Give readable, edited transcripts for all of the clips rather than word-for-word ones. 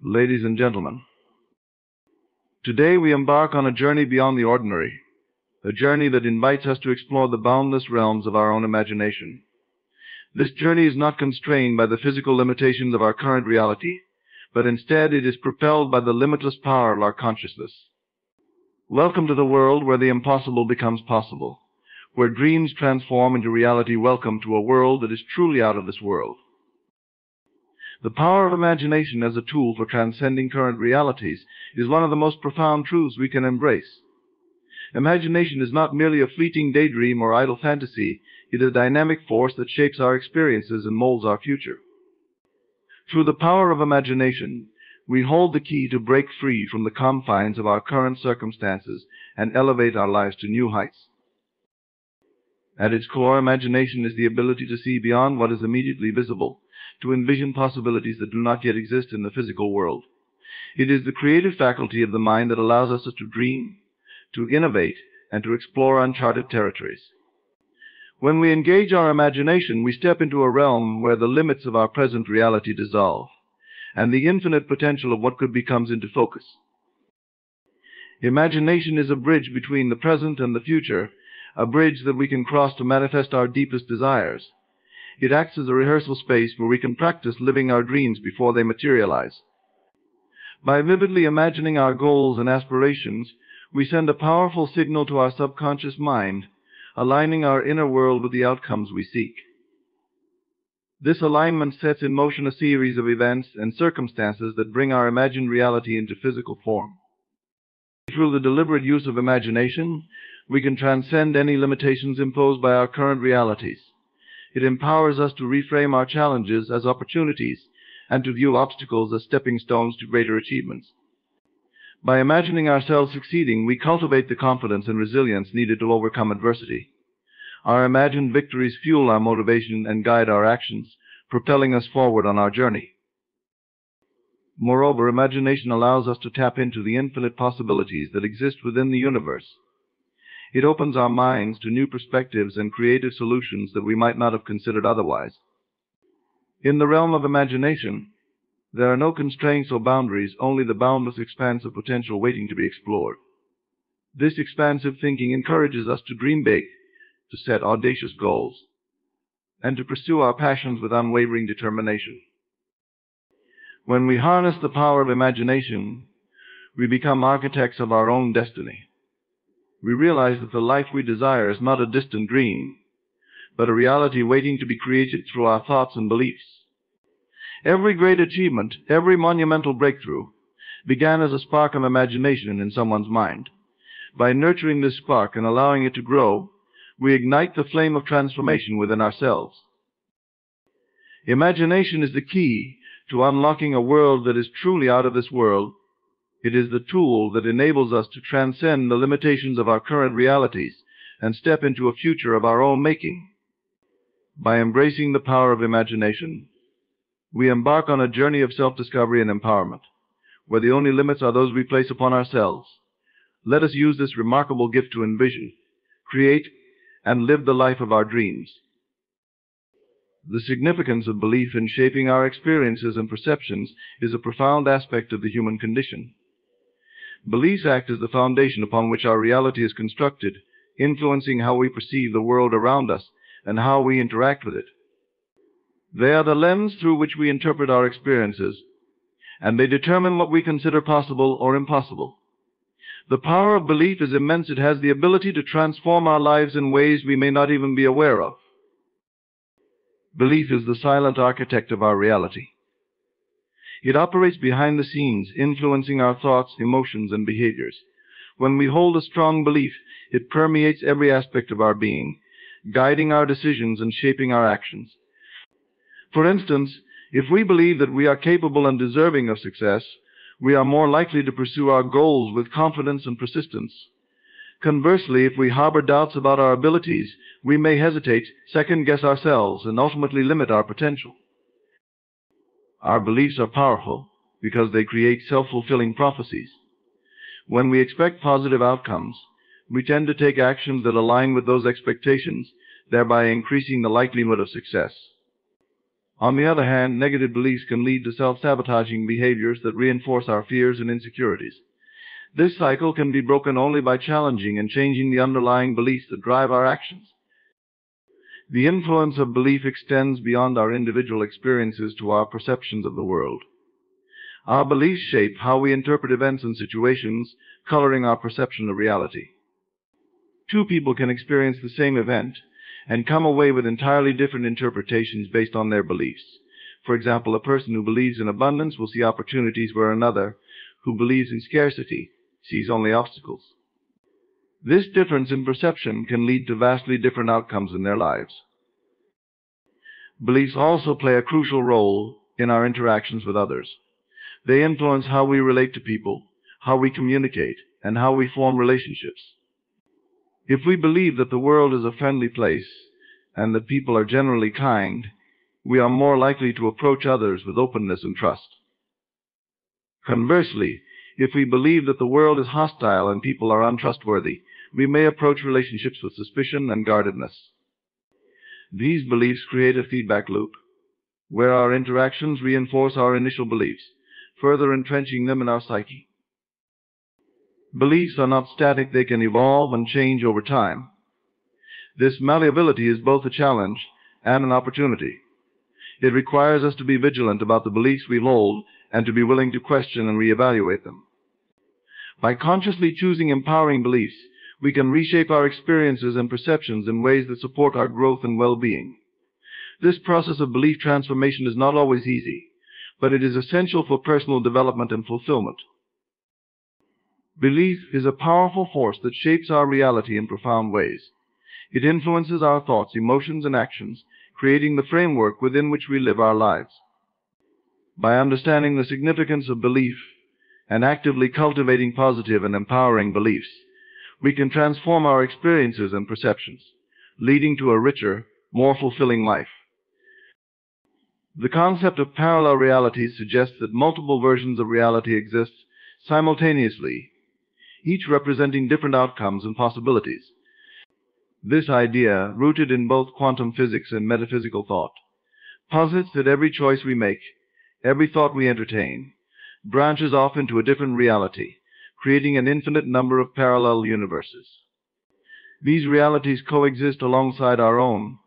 Ladies and gentlemen, today we embark on a journey beyond the ordinary, a journey that invites us to explore the boundless realms of our own imagination. This journey is not constrained by the physical limitations of our current reality, but instead it is propelled by the limitless power of our consciousness. Welcome to the world where the impossible becomes possible, where dreams transform into reality. Welcome to a world that is truly out of this world. The power of imagination as a tool for transcending current realities is one of the most profound truths we can embrace. Imagination is not merely a fleeting daydream or idle fantasy. It is a dynamic force that shapes our experiences and molds our future. Through the power of imagination, we hold the key to break free from the confines of our current circumstances and elevate our lives to new heights. At its core, imagination is the ability to see beyond what is immediately visible, to envision possibilities that do not yet exist in the physical world. It is the creative faculty of the mind that allows us to dream, to innovate, and to explore uncharted territories. When we engage our imagination, we step into a realm where the limits of our present reality dissolve, and the infinite potential of what could be comes into focus. Imagination is a bridge between the present and the future, a bridge that we can cross to manifest our deepest desires. It acts as a rehearsal space where we can practice living our dreams before they materialize. By vividly imagining our goals and aspirations, we send a powerful signal to our subconscious mind, aligning our inner world with the outcomes we seek. This alignment sets in motion a series of events and circumstances that bring our imagined reality into physical form. Through the deliberate use of imagination, we can transcend any limitations imposed by our current realities. It empowers us to reframe our challenges as opportunities and to view obstacles as stepping stones to greater achievements. By imagining ourselves succeeding, we cultivate the confidence and resilience needed to overcome adversity. Our imagined victories fuel our motivation and guide our actions, propelling us forward on our journey. Moreover, imagination allows us to tap into the infinite possibilities that exist within the universe. It opens our minds to new perspectives and creative solutions that we might not have considered otherwise. In the realm of imagination, there are no constraints or boundaries, only the boundless expanse of potential waiting to be explored. This expansive thinking encourages us to dream big, to set audacious goals, and to pursue our passions with unwavering determination. When we harness the power of imagination, we become architects of our own destiny. We realize that the life we desire is not a distant dream, but a reality waiting to be created through our thoughts and beliefs. Every great achievement, every monumental breakthrough, began as a spark of imagination in someone's mind. By nurturing this spark and allowing it to grow, we ignite the flame of transformation within ourselves. Imagination is the key to unlocking a world that is truly out of this world. It is the tool that enables us to transcend the limitations of our current realities and step into a future of our own making. By embracing the power of imagination, we embark on a journey of self-discovery and empowerment, where the only limits are those we place upon ourselves. Let us use this remarkable gift to envision, create, and live the life of our dreams. The significance of belief in shaping our experiences and perceptions is a profound aspect of the human condition. Beliefs act as the foundation upon which our reality is constructed, influencing how we perceive the world around us and how we interact with it. They are the lens through which we interpret our experiences, and they determine what we consider possible or impossible. The power of belief is immense. It has the ability to transform our lives in ways we may not even be aware of. Belief is the silent architect of our reality. It operates behind the scenes, influencing our thoughts, emotions, and behaviors. When we hold a strong belief, it permeates every aspect of our being, guiding our decisions and shaping our actions. For instance, if we believe that we are capable and deserving of success, we are more likely to pursue our goals with confidence and persistence. Conversely, if we harbor doubts about our abilities, we may hesitate, second-guess ourselves, and ultimately limit our potential. Our beliefs are powerful because they create self-fulfilling prophecies. When we expect positive outcomes, we tend to take actions that align with those expectations, thereby increasing the likelihood of success. On the other hand, negative beliefs can lead to self-sabotaging behaviors that reinforce our fears and insecurities. This cycle can be broken only by challenging and changing the underlying beliefs that drive our actions. The influence of belief extends beyond our individual experiences to our perceptions of the world. Our beliefs shape how we interpret events and situations, coloring our perception of reality. Two people can experience the same event and come away with entirely different interpretations based on their beliefs. For example, a person who believes in abundance will see opportunities where another, who believes in scarcity, sees only obstacles. This difference in perception can lead to vastly different outcomes in their lives. Beliefs also play a crucial role in our interactions with others. They influence how we relate to people, how we communicate, and how we form relationships. If we believe that the world is a friendly place and that people are generally kind, we are more likely to approach others with openness and trust. Conversely, if we believe that the world is hostile and people are untrustworthy, we may approach relationships with suspicion and guardedness. These beliefs create a feedback loop, where our interactions reinforce our initial beliefs, further entrenching them in our psyche. Beliefs are not static, they can evolve and change over time. This malleability is both a challenge and an opportunity. It requires us to be vigilant about the beliefs we hold and to be willing to question and reevaluate them. By consciously choosing empowering beliefs, we can reshape our experiences and perceptions in ways that support our growth and well-being. This process of belief transformation is not always easy, but it is essential for personal development and fulfillment. Belief is a powerful force that shapes our reality in profound ways. It influences our thoughts, emotions, and actions, creating the framework within which we live our lives. By understanding the significance of belief and actively cultivating positive and empowering beliefs, we can transform our experiences and perceptions, leading to a richer, more fulfilling life. The concept of parallel realities suggests that multiple versions of reality exist simultaneously, each representing different outcomes and possibilities. This idea, rooted in both quantum physics and metaphysical thought, posits that every choice we make, every thought we entertain, branches off into a different reality, creating an infinite number of parallel universes. These realities coexist alongside our own,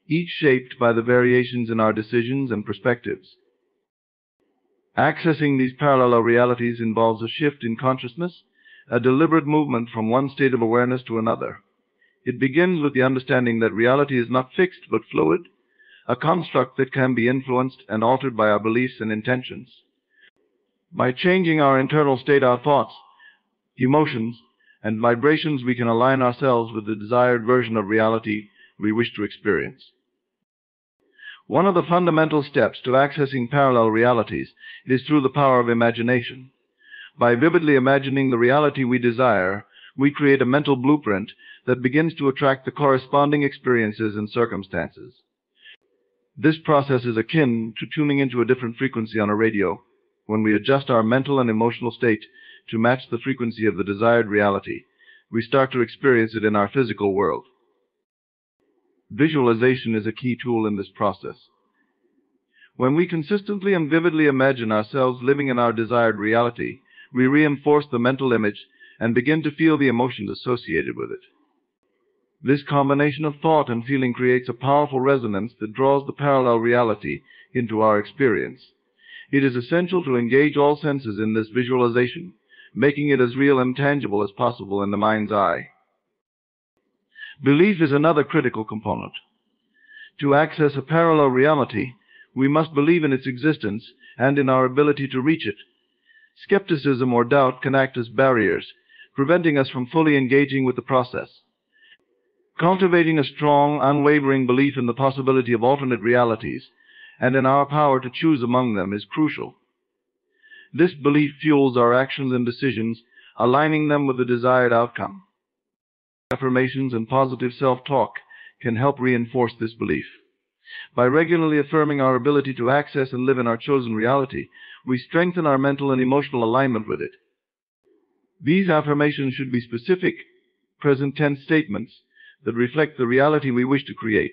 each shaped by the variations in our decisions and perspectives. Accessing these parallel realities involves a shift in consciousness, a deliberate movement from one state of awareness to another. It begins with the understanding that reality is not fixed but fluid, a construct that can be influenced and altered by our beliefs and intentions. By changing our internal state, our thoughts, emotions, and vibrations, we can align ourselves with the desired version of reality we wish to experience. One of the fundamental steps to accessing parallel realities is through the power of imagination. By vividly imagining the reality we desire, we create a mental blueprint that begins to attract the corresponding experiences and circumstances. This process is akin to tuning into a different frequency on a radio. When we adjust our mental and emotional state to match the frequency of the desired reality, we start to experience it in our physical world. Visualization is a key tool in this process. When we consistently and vividly imagine ourselves living in our desired reality, we reinforce the mental image and begin to feel the emotions associated with it. This combination of thought and feeling creates a powerful resonance that draws the parallel reality into our experience. It is essential to engage all senses in this visualization, making it as real and tangible as possible in the mind's eye. Belief is another critical component. To access a parallel reality, we must believe in its existence and in our ability to reach it. Skepticism or doubt can act as barriers, preventing us from fully engaging with the process. Cultivating a strong, unwavering belief in the possibility of alternate realities and in our power to choose among them is crucial. This belief fuels our actions and decisions, aligning them with the desired outcome. Affirmations and positive self-talk can help reinforce this belief. By regularly affirming our ability to access and live in our chosen reality, we strengthen our mental and emotional alignment with it. These affirmations should be specific, present tense statements that reflect the reality we wish to create.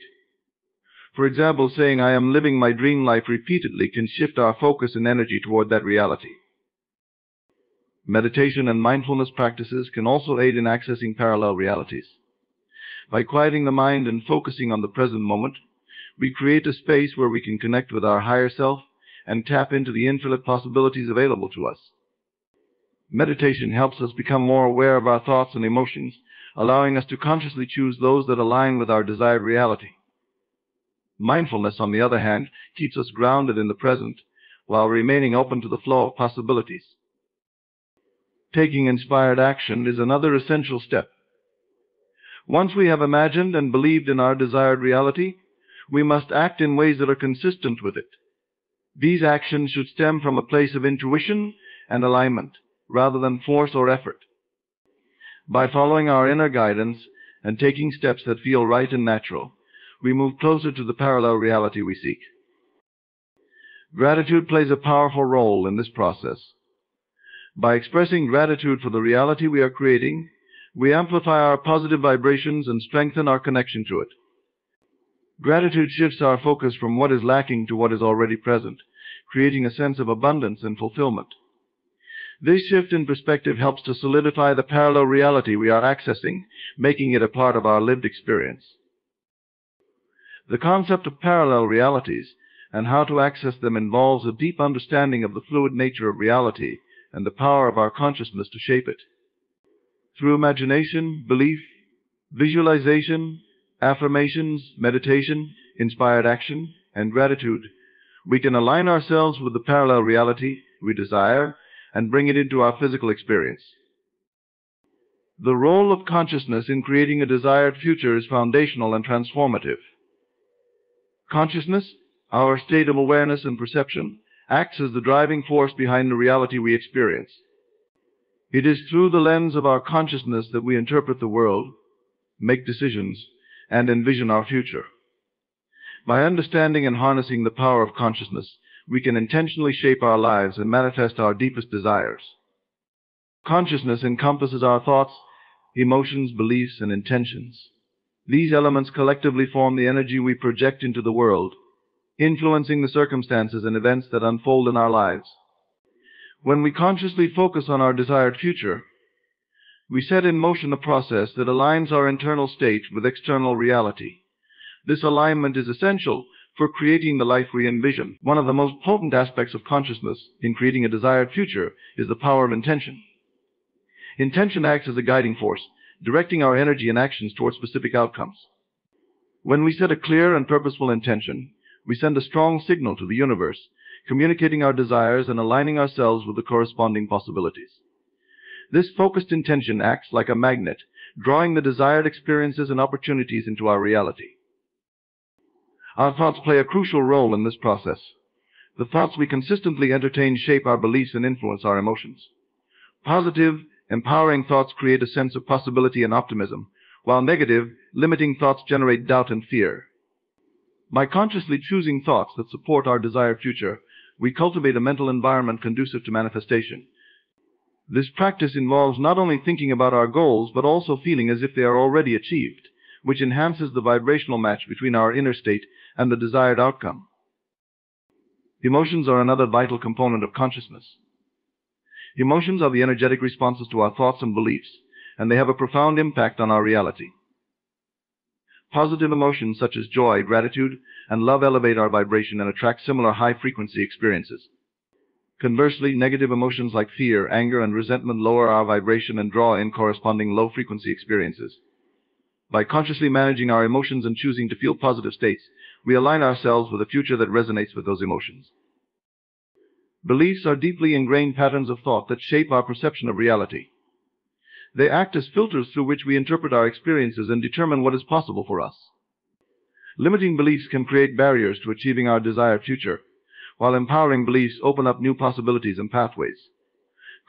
For example, saying "I am living my dream life" repeatedly can shift our focus and energy toward that reality. Meditation and mindfulness practices can also aid in accessing parallel realities. By quieting the mind and focusing on the present moment, we create a space where we can connect with our higher self and tap into the infinite possibilities available to us. Meditation helps us become more aware of our thoughts and emotions, allowing us to consciously choose those that align with our desired reality. Mindfulness, on the other hand, keeps us grounded in the present while remaining open to the flow of possibilities. Taking inspired action is another essential step. Once we have imagined and believed in our desired reality, we must act in ways that are consistent with it. These actions should stem from a place of intuition and alignment, rather than force or effort. By following our inner guidance and taking steps that feel right and natural, we move closer to the parallel reality we seek. Gratitude plays a powerful role in this process. By expressing gratitude for the reality we are creating, we amplify our positive vibrations and strengthen our connection to it. Gratitude shifts our focus from what is lacking to what is already present, creating a sense of abundance and fulfillment. This shift in perspective helps to solidify the parallel reality we are accessing, making it a part of our lived experience. The concept of parallel realities and how to access them involves a deep understanding of the fluid nature of reality and the power of our consciousness to shape it. Through imagination, belief, visualization, affirmations, meditation, inspired action, and gratitude, we can align ourselves with the parallel reality we desire and bring it into our physical experience. The role of consciousness in creating a desired future is foundational and transformative. Consciousness, our state of awareness and perception, acts as the driving force behind the reality we experience. It is through the lens of our consciousness that we interpret the world, make decisions, and envision our future. By understanding and harnessing the power of consciousness, we can intentionally shape our lives and manifest our deepest desires. Consciousness encompasses our thoughts, emotions, beliefs, and intentions. These elements collectively form the energy we project into the world, influencing the circumstances and events that unfold in our lives. When we consciously focus on our desired future, we set in motion a process that aligns our internal state with external reality. This alignment is essential for creating the life we envision. One of the most potent aspects of consciousness in creating a desired future is the power of intention. Intention acts as a guiding force, directing our energy and actions toward specific outcomes. When we set a clear and purposeful intention, we send a strong signal to the universe, communicating our desires and aligning ourselves with the corresponding possibilities. This focused intention acts like a magnet, drawing the desired experiences and opportunities into our reality. Our thoughts play a crucial role in this process. The thoughts we consistently entertain shape our beliefs and influence our emotions. Positive, empowering thoughts create a sense of possibility and optimism, while negative, limiting thoughts generate doubt and fear. By consciously choosing thoughts that support our desired future, we cultivate a mental environment conducive to manifestation. This practice involves not only thinking about our goals, but also feeling as if they are already achieved, which enhances the vibrational match between our inner state and the desired outcome. Emotions are another vital component of consciousness. Emotions are the energetic responses to our thoughts and beliefs, and they have a profound impact on our reality. Positive emotions such as joy, gratitude, and love elevate our vibration and attract similar high-frequency experiences. Conversely, negative emotions like fear, anger, and resentment lower our vibration and draw in corresponding low-frequency experiences. By consciously managing our emotions and choosing to feel positive states, we align ourselves with a future that resonates with those emotions. Beliefs are deeply ingrained patterns of thought that shape our perception of reality. They act as filters through which we interpret our experiences and determine what is possible for us. Limiting beliefs can create barriers to achieving our desired future, while empowering beliefs open up new possibilities and pathways.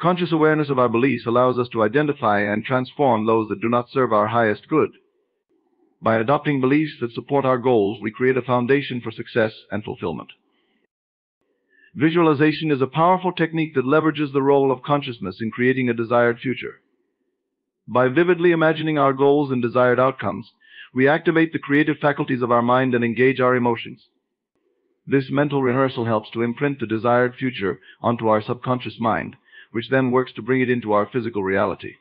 Conscious awareness of our beliefs allows us to identify and transform those that do not serve our highest good. By adopting beliefs that support our goals, we create a foundation for success and fulfillment. Visualization is a powerful technique that leverages the role of consciousness in creating a desired future. By vividly imagining our goals and desired outcomes, We activate the creative faculties of our mind and engage our emotions. This mental rehearsal helps to imprint the desired future onto our subconscious mind, which then works to bring it into our physical reality.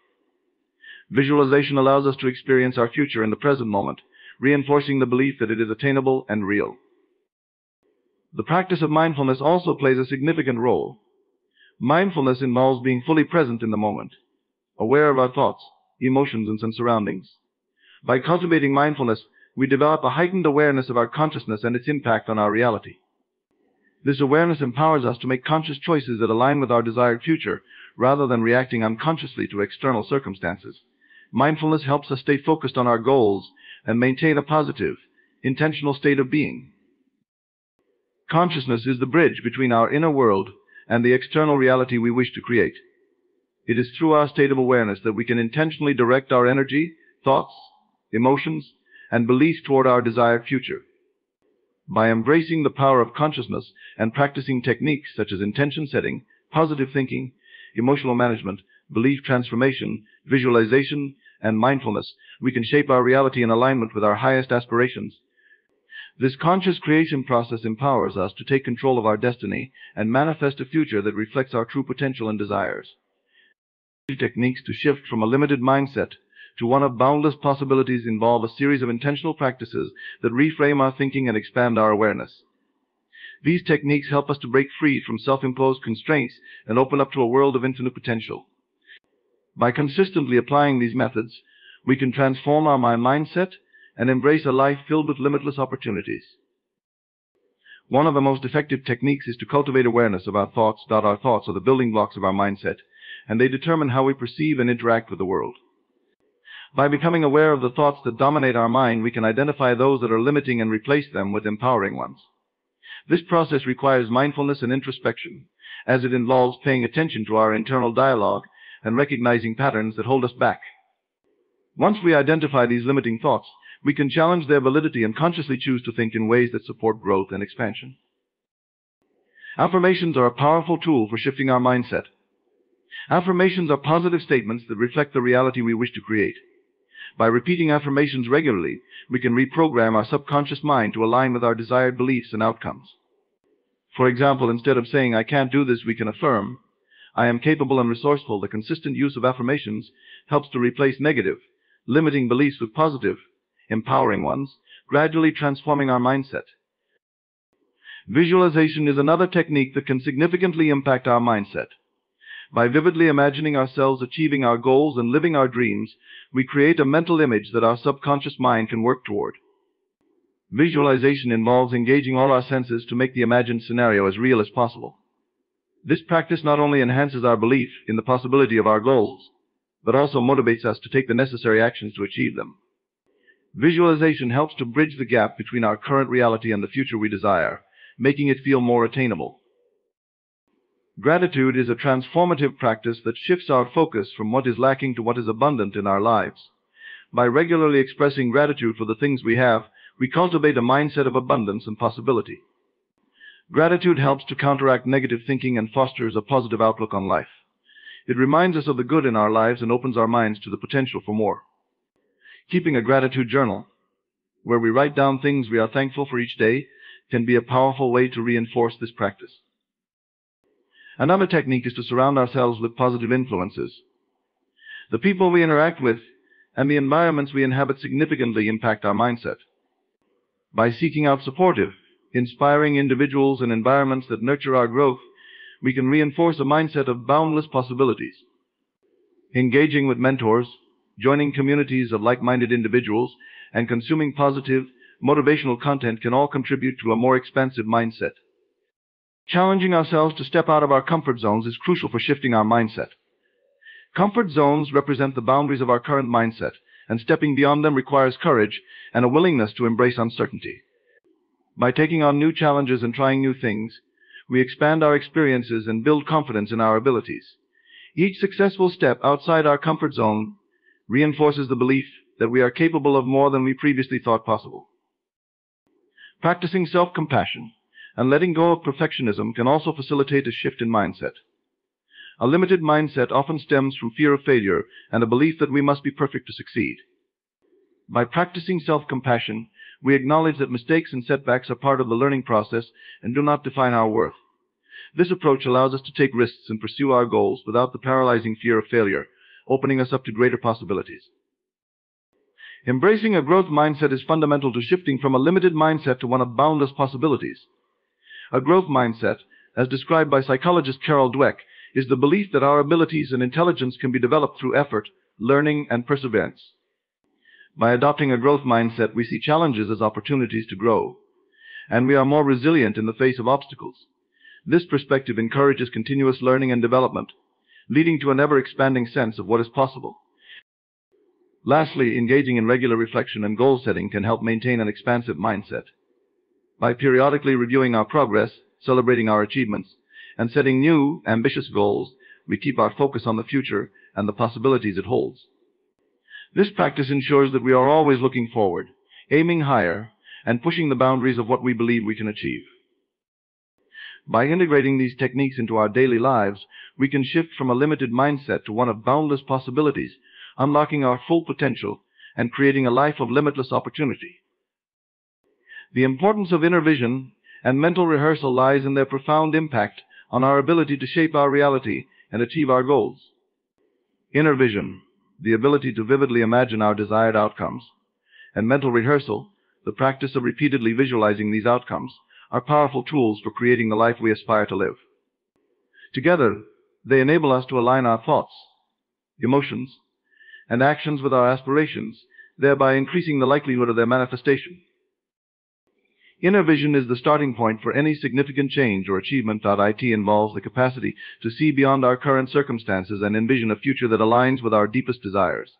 Visualization allows us to experience our future in the present moment, reinforcing the belief that it is attainable and real. The practice of mindfulness also plays a significant role. Mindfulness involves being fully present in the moment, aware of our thoughts, emotions, and surroundings. By cultivating mindfulness, we develop a heightened awareness of our consciousness and its impact on our reality. This awareness empowers us to make conscious choices that align with our desired future, rather than reacting unconsciously to external circumstances. Mindfulness helps us stay focused on our goals and maintain a positive, intentional state of being. Consciousness is the bridge between our inner world and the external reality we wish to create. It is through our state of awareness that we can intentionally direct our energy, thoughts, emotions, and beliefs toward our desired future. By embracing the power of consciousness and practicing techniques such as intention setting, positive thinking, emotional management, belief transformation, visualization, and mindfulness, we can shape our reality in alignment with our highest aspirations. This conscious creation process empowers us to take control of our destiny and manifest a future that reflects our true potential and desires. Techniques to shift from a limited mindset to one of boundless possibilities involve a series of intentional practices that reframe our thinking and expand our awareness. These techniques help us to break free from self-imposed constraints and open up to a world of infinite potential. By consistently applying these methods, we can transform our mindset and embrace a life filled with limitless opportunities. One of the most effective techniques is to cultivate awareness of our thoughts. Our thoughts are the building blocks of our mindset, and they determine how we perceive and interact with the world. By becoming aware of the thoughts that dominate our mind, we can identify those that are limiting and replace them with empowering ones. This process requires mindfulness and introspection, as it involves paying attention to our internal dialogue and recognizing patterns that hold us back. Once we identify these limiting thoughts, we can challenge their validity and consciously choose to think in ways that support growth and expansion. Affirmations are a powerful tool for shifting our mindset. Affirmations are positive statements that reflect the reality we wish to create. By repeating affirmations regularly, we can reprogram our subconscious mind to align with our desired beliefs and outcomes. For example, instead of saying, "I can't do this," we can affirm, "I am capable and resourceful." The consistent use of affirmations helps to replace negative, limiting beliefs with positive, empowering ones, gradually transforming our mindset. Visualization is another technique that can significantly impact our mindset. By vividly imagining ourselves achieving our goals and living our dreams, we create a mental image that our subconscious mind can work toward. Visualization involves engaging all our senses to make the imagined scenario as real as possible. This practice not only enhances our belief in the possibility of our goals, but also motivates us to take the necessary actions to achieve them. Visualization helps to bridge the gap between our current reality and the future we desire, making it feel more attainable. Gratitude is a transformative practice that shifts our focus from what is lacking to what is abundant in our lives. By regularly expressing gratitude for the things we have, we cultivate a mindset of abundance and possibility. Gratitude helps to counteract negative thinking and fosters a positive outlook on life. It reminds us of the good in our lives and opens our minds to the potential for more. Keeping a gratitude journal, where we write down things we are thankful for each day, can be a powerful way to reinforce this practice. Another technique is to surround ourselves with positive influences. The people we interact with and the environments we inhabit significantly impact our mindset. By seeking out supportive, inspiring individuals and environments that nurture our growth, we can reinforce a mindset of boundless possibilities. Engaging with mentors, joining communities of like-minded individuals, and consuming positive, motivational content can all contribute to a more expansive mindset. Challenging ourselves to step out of our comfort zones is crucial for shifting our mindset. Comfort zones represent the boundaries of our current mindset, and stepping beyond them requires courage and a willingness to embrace uncertainty. By taking on new challenges and trying new things, we expand our experiences and build confidence in our abilities. Each successful step outside our comfort zone reinforces the belief that we are capable of more than we previously thought possible. Practicing self-compassion and letting go of perfectionism can also facilitate a shift in mindset. A limited mindset often stems from fear of failure and a belief that we must be perfect to succeed. By practicing self-compassion, we acknowledge that mistakes and setbacks are part of the learning process and do not define our worth. This approach allows us to take risks and pursue our goals without the paralyzing fear of failure, opening us up to greater possibilities. Embracing a growth mindset is fundamental to shifting from a limited mindset to one of boundless possibilities. A growth mindset, as described by psychologist Carol Dweck, is the belief that our abilities and intelligence can be developed through effort, learning, and perseverance. By adopting a growth mindset, we see challenges as opportunities to grow, and we are more resilient in the face of obstacles. This perspective encourages continuous learning and development, leading to an ever-expanding sense of what is possible. Lastly, engaging in regular reflection and goal setting can help maintain an expansive mindset. By periodically reviewing our progress, celebrating our achievements, and setting new, ambitious goals, we keep our focus on the future and the possibilities it holds. This practice ensures that we are always looking forward, aiming higher, and pushing the boundaries of what we believe we can achieve. By integrating these techniques into our daily lives, we can shift from a limited mindset to one of boundless possibilities, unlocking our full potential and creating a life of limitless opportunity. The importance of inner vision and mental rehearsal lies in their profound impact on our ability to shape our reality and achieve our goals. Inner vision, the ability to vividly imagine our desired outcomes, and mental rehearsal, the practice of repeatedly visualizing these outcomes, are powerful tools for creating the life we aspire to live. Together, they enable us to align our thoughts, emotions, and actions with our aspirations, thereby increasing the likelihood of their manifestation. Inner vision is the starting point for any significant change or achievement. It involves the capacity to see beyond our current circumstances and envision a future that aligns with our deepest desires.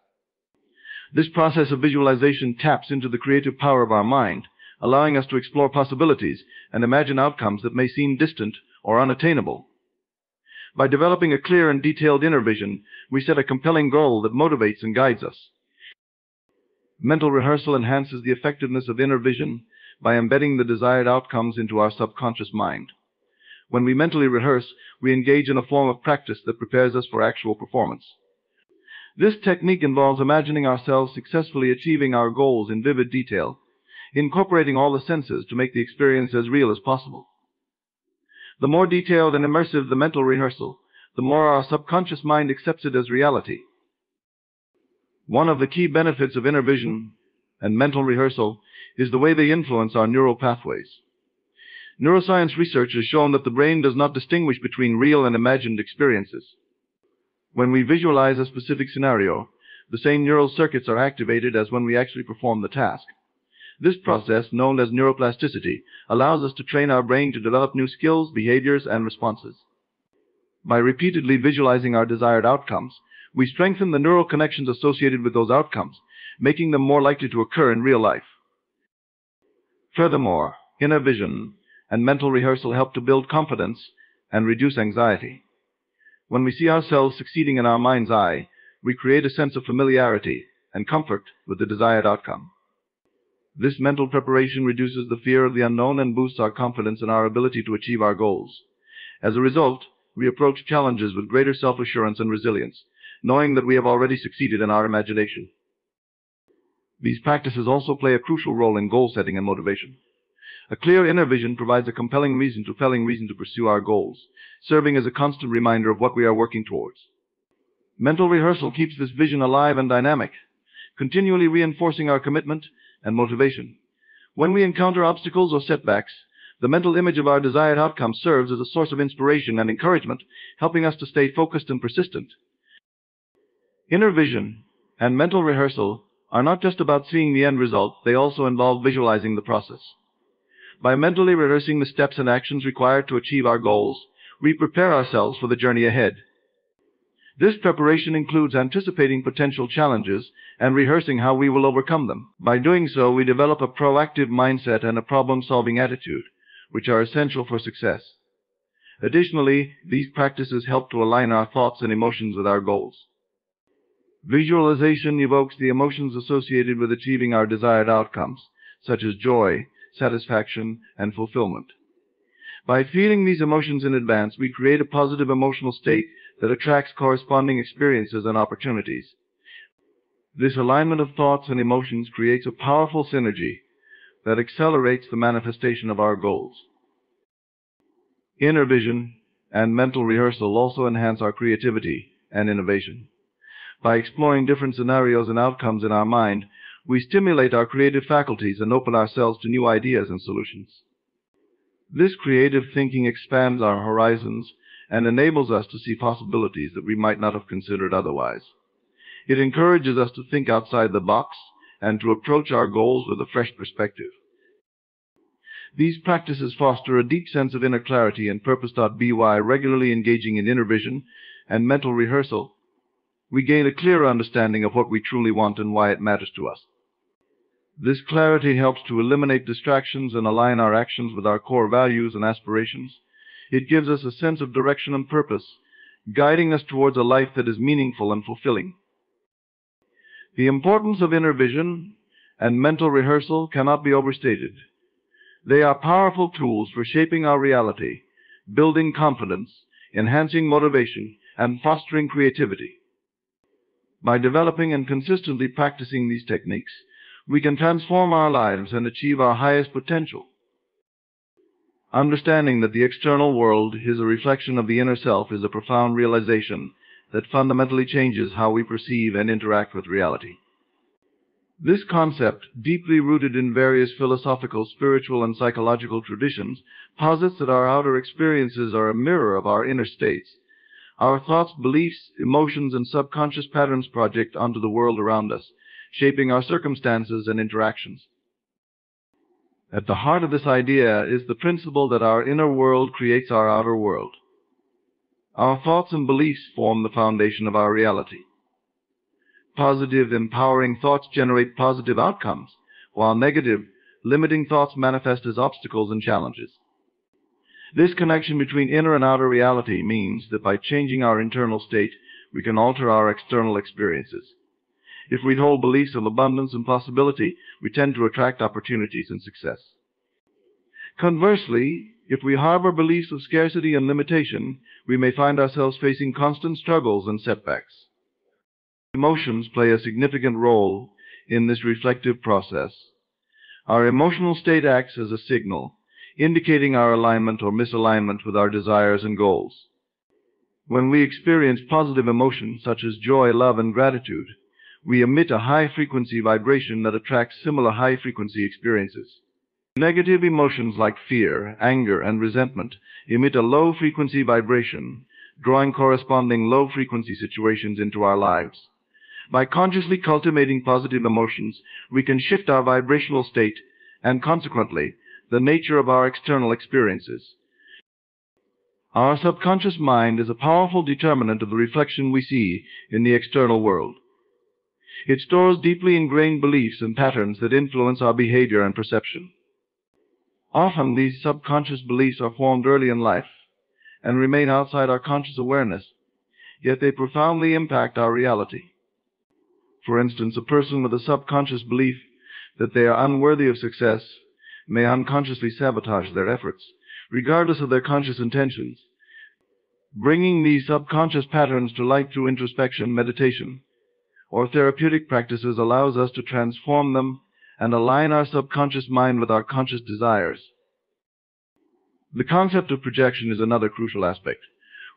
This process of visualization taps into the creative power of our mind, allowing us to explore possibilities and imagine outcomes that may seem distant or unattainable. By developing a clear and detailed inner vision, we set a compelling goal that motivates and guides us. Mental rehearsal enhances the effectiveness of inner vision by embedding the desired outcomes into our subconscious mind. When we mentally rehearse, we engage in a form of practice that prepares us for actual performance. This technique involves imagining ourselves successfully achieving our goals in vivid detail, incorporating all the senses to make the experience as real as possible. The more detailed and immersive the mental rehearsal, the more our subconscious mind accepts it as reality. One of the key benefits of inner vision and mental rehearsal is the way they influence our neural pathways. Neuroscience research has shown that the brain does not distinguish between real and imagined experiences. When we visualize a specific scenario, the same neural circuits are activated as when we actually perform the task. This process, known as neuroplasticity, allows us to train our brain to develop new skills, behaviors, and responses. By repeatedly visualizing our desired outcomes, we strengthen the neural connections associated with those outcomes, making them more likely to occur in real life. Furthermore, inner vision and mental rehearsal help to build confidence and reduce anxiety. When we see ourselves succeeding in our mind's eye, we create a sense of familiarity and comfort with the desired outcome. This mental preparation reduces the fear of the unknown and boosts our confidence in our ability to achieve our goals. As a result, we approach challenges with greater self-assurance and resilience, knowing that we have already succeeded in our imagination. These practices also play a crucial role in goal setting and motivation. A clear inner vision provides a compelling reason to pursue our goals, serving as a constant reminder of what we are working towards. Mental rehearsal keeps this vision alive and dynamic, continually reinforcing our commitment and motivation. When we encounter obstacles or setbacks, the mental image of our desired outcome serves as a source of inspiration and encouragement, helping us to stay focused and persistent. Inner vision and mental rehearsal are not just about seeing the end result, they also involve visualizing the process. By mentally rehearsing the steps and actions required to achieve our goals, we prepare ourselves for the journey ahead. This preparation includes anticipating potential challenges and rehearsing how we will overcome them. By doing so, we develop a proactive mindset and a problem-solving attitude, which are essential for success. Additionally, these practices help to align our thoughts and emotions with our goals. Visualization evokes the emotions associated with achieving our desired outcomes, such as joy, satisfaction, and fulfillment. By feeling these emotions in advance, we create a positive emotional state that attracts corresponding experiences and opportunities. This alignment of thoughts and emotions creates a powerful synergy that accelerates the manifestation of our goals. Inner vision and mental rehearsal also enhance our creativity and innovation. By exploring different scenarios and outcomes in our mind, we stimulate our creative faculties and open ourselves to new ideas and solutions. This creative thinking expands our horizons and enables us to see possibilities that we might not have considered otherwise. It encourages us to think outside the box and to approach our goals with a fresh perspective. These practices foster a deep sense of inner clarity, and Purpose.by regularly engaging in inner vision and mental rehearsal, we gain a clearer understanding of what we truly want and why it matters to us. This clarity helps to eliminate distractions and align our actions with our core values and aspirations. It gives us a sense of direction and purpose, guiding us towards a life that is meaningful and fulfilling. The importance of inner vision and mental rehearsal cannot be overstated. They are powerful tools for shaping our reality, building confidence, enhancing motivation, and fostering creativity. By developing and consistently practicing these techniques, we can transform our lives and achieve our highest potential. Understanding that the external world is a reflection of the inner self is a profound realization that fundamentally changes how we perceive and interact with reality. This concept, deeply rooted in various philosophical, spiritual, and psychological traditions, posits that our outer experiences are a mirror of our inner states. Our thoughts, beliefs, emotions, and subconscious patterns project onto the world around us, shaping our circumstances and interactions. At the heart of this idea is the principle that our inner world creates our outer world. Our thoughts and beliefs form the foundation of our reality. Positive, empowering thoughts generate positive outcomes, while negative, limiting thoughts manifest as obstacles and challenges. This connection between inner and outer reality means that by changing our internal state, we can alter our external experiences. If we hold beliefs of abundance and possibility, we tend to attract opportunities and success. Conversely, if we harbor beliefs of scarcity and limitation, we may find ourselves facing constant struggles and setbacks. Emotions play a significant role in this reflective process. Our emotional state acts as a signal, indicating our alignment or misalignment with our desires and goals. When we experience positive emotions such as joy, love, and gratitude, we emit a high-frequency vibration that attracts similar high-frequency experiences. Negative emotions like fear, anger, and resentment emit a low-frequency vibration, drawing corresponding low-frequency situations into our lives. By consciously cultivating positive emotions, we can shift our vibrational state and, consequently, the nature of our external experiences. Our subconscious mind is a powerful determinant of the reflection we see in the external world. It stores deeply ingrained beliefs and patterns that influence our behavior and perception. Often, these subconscious beliefs are formed early in life and remain outside our conscious awareness, yet they profoundly impact our reality. For instance, a person with a subconscious belief that they are unworthy of success may unconsciously sabotage their efforts, regardless of their conscious intentions. Bringing these subconscious patterns to light through introspection, meditation, or therapeutic practices allows us to transform them and align our subconscious mind with our conscious desires. The concept of projection is another crucial aspect.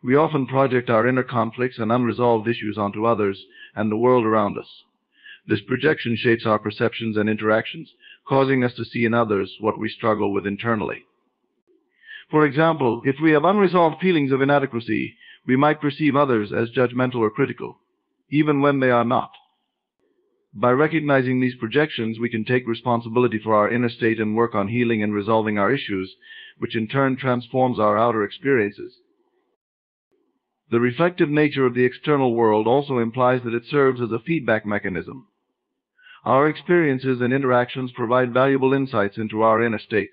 We often project our inner conflicts and unresolved issues onto others and the world around us. This projection shapes our perceptions and interactions, causing us to see in others what we struggle with internally. For example, if we have unresolved feelings of inadequacy, we might perceive others as judgmental or critical, even when they are not. By recognizing these projections, we can take responsibility for our inner state and work on healing and resolving our issues, which in turn transforms our outer experiences. The reflective nature of the external world also implies that it serves as a feedback mechanism. Our experiences and interactions provide valuable insights into our inner state.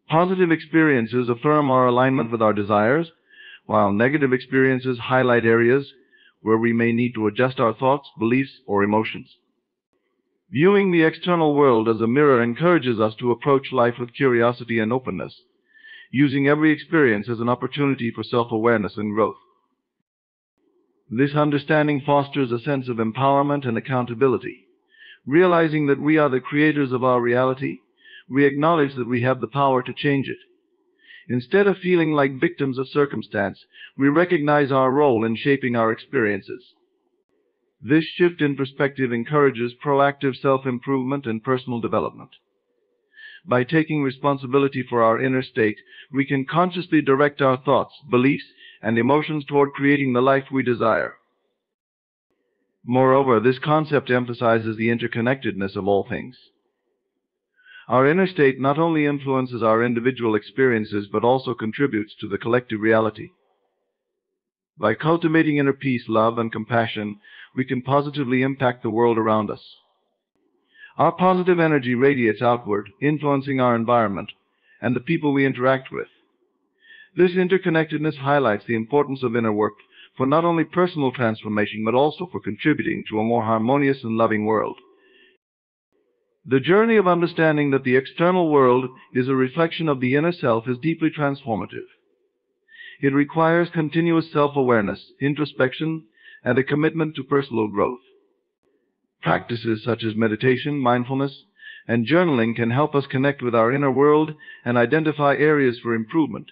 Positive experiences affirm our alignment with our desires, while negative experiences highlight areas where we may need to adjust our thoughts, beliefs, or emotions. Viewing the external world as a mirror encourages us to approach life with curiosity and openness, using every experience as an opportunity for self-awareness and growth. This understanding fosters a sense of empowerment and accountability. Realizing that we are the creators of our reality, we acknowledge that we have the power to change it. Instead of feeling like victims of circumstance, we recognize our role in shaping our experiences. This shift in perspective encourages proactive self-improvement and personal development. By taking responsibility for our inner state, we can consciously direct our thoughts, beliefs, and emotions toward creating the life we desire. Moreover, this concept emphasizes the interconnectedness of all things. Our inner state not only influences our individual experiences but also contributes to the collective reality. By cultivating inner peace, love, and compassion, we can positively impact the world around us. Our positive energy radiates outward, influencing our environment and the people we interact with. This interconnectedness highlights the importance of inner work for not only personal transformation but also for contributing to a more harmonious and loving world. The journey of understanding that the external world is a reflection of the inner self is deeply transformative. It requires continuous self-awareness, introspection, and a commitment to personal growth. Practices such as meditation, mindfulness, and journaling can help us connect with our inner world and identify areas for improvement.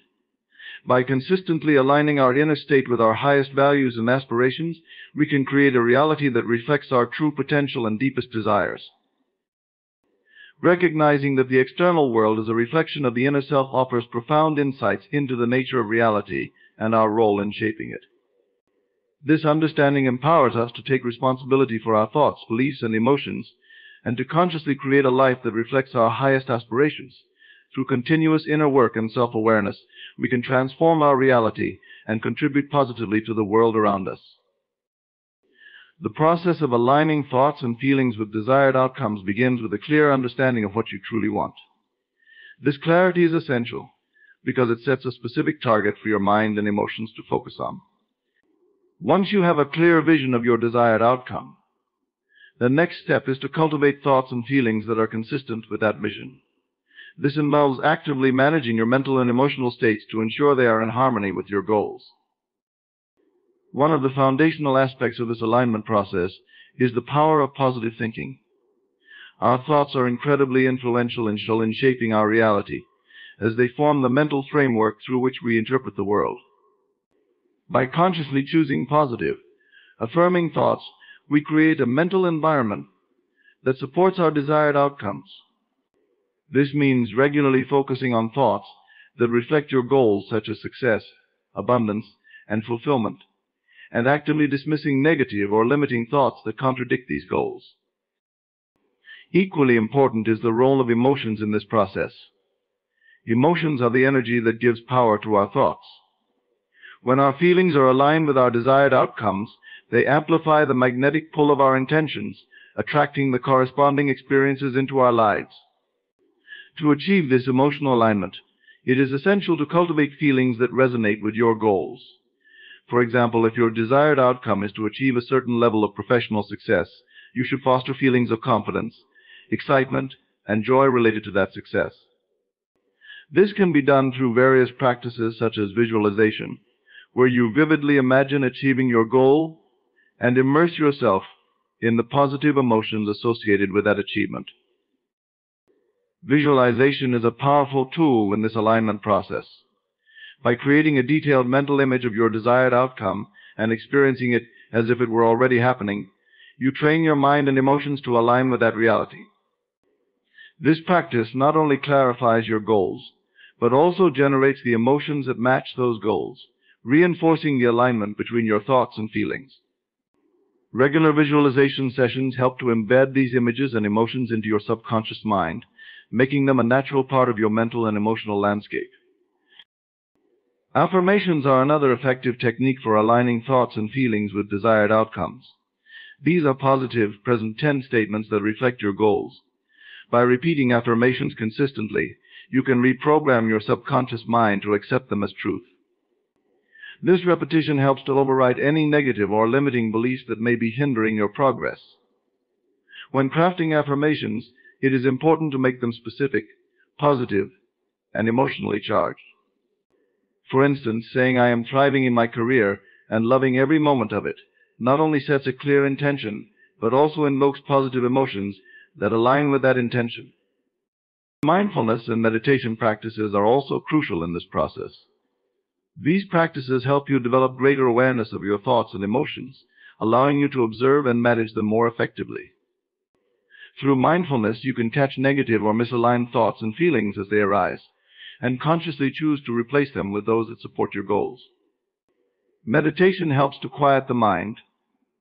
By consistently aligning our inner state with our highest values and aspirations, we can create a reality that reflects our true potential and deepest desires. Recognizing that the external world is a reflection of the inner self offers profound insights into the nature of reality and our role in shaping it. This understanding empowers us to take responsibility for our thoughts, beliefs, and emotions, and to consciously create a life that reflects our highest aspirations. Through continuous inner work and self-awareness, we can transform our reality and contribute positively to the world around us. The process of aligning thoughts and feelings with desired outcomes begins with a clear understanding of what you truly want. This clarity is essential because it sets a specific target for your mind and emotions to focus on. Once you have a clear vision of your desired outcome, the next step is to cultivate thoughts and feelings that are consistent with that vision. This involves actively managing your mental and emotional states to ensure they are in harmony with your goals. One of the foundational aspects of this alignment process is the power of positive thinking. Our thoughts are incredibly influential in shaping our reality, as they form the mental framework through which we interpret the world. By consciously choosing positive, affirming thoughts, we create a mental environment that supports our desired outcomes. This means regularly focusing on thoughts that reflect your goals such as success, abundance, and fulfillment, and actively dismissing negative or limiting thoughts that contradict these goals. Equally important is the role of emotions in this process. Emotions are the energy that gives power to our thoughts. When our feelings are aligned with our desired outcomes, they amplify the magnetic pull of our intentions, attracting the corresponding experiences into our lives. To achieve this emotional alignment, it is essential to cultivate feelings that resonate with your goals. For example, if your desired outcome is to achieve a certain level of professional success, you should foster feelings of confidence, excitement, and joy related to that success. This can be done through various practices such as visualization, where you vividly imagine achieving your goal and immerse yourself in the positive emotions associated with that achievement. Visualization is a powerful tool in this alignment process. By creating a detailed mental image of your desired outcome and experiencing it as if it were already happening, you train your mind and emotions to align with that reality. This practice not only clarifies your goals, but also generates the emotions that match those goals, reinforcing the alignment between your thoughts and feelings. Regular visualization sessions help to embed these images and emotions into your subconscious mind, making them a natural part of your mental and emotional landscape. Affirmations are another effective technique for aligning thoughts and feelings with desired outcomes. These are positive, present tense statements that reflect your goals. By repeating affirmations consistently, you can reprogram your subconscious mind to accept them as truth. This repetition helps to override any negative or limiting beliefs that may be hindering your progress. When crafting affirmations, it is important to make them specific, positive, and emotionally charged. For instance, saying "I am thriving in my career" and loving every moment of it not only sets a clear intention, but also invokes positive emotions that align with that intention. Mindfulness and meditation practices are also crucial in this process. These practices help you develop greater awareness of your thoughts and emotions, allowing you to observe and manage them more effectively. Through mindfulness, you can catch negative or misaligned thoughts and feelings as they arise, and consciously choose to replace them with those that support your goals. Meditation helps to quiet the mind,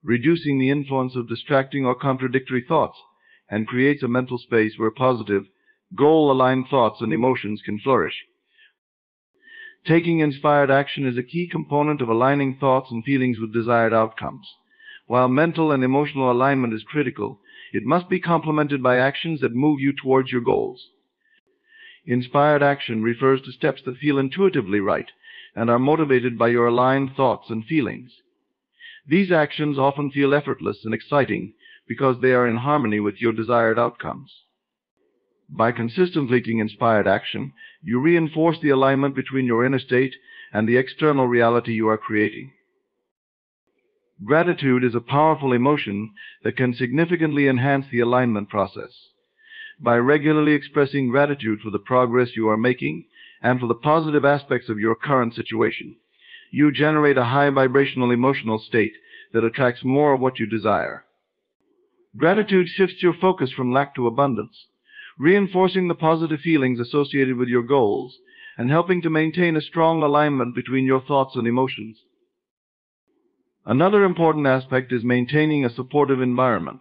reducing the influence of distracting or contradictory thoughts, and creates a mental space where positive, goal-aligned thoughts and emotions can flourish. Taking inspired action is a key component of aligning thoughts and feelings with desired outcomes. While mental and emotional alignment is critical, it must be complemented by actions that move you towards your goals. Inspired action refers to steps that feel intuitively right and are motivated by your aligned thoughts and feelings. These actions often feel effortless and exciting because they are in harmony with your desired outcomes. By consistently taking inspired action, you reinforce the alignment between your inner state and the external reality you are creating. Gratitude is a powerful emotion that can significantly enhance the alignment process. By regularly expressing gratitude for the progress you are making and for the positive aspects of your current situation, you generate a high vibrational emotional state that attracts more of what you desire. Gratitude shifts your focus from lack to abundance, reinforcing the positive feelings associated with your goals and helping to maintain a strong alignment between your thoughts and emotions. Another important aspect is maintaining a supportive environment.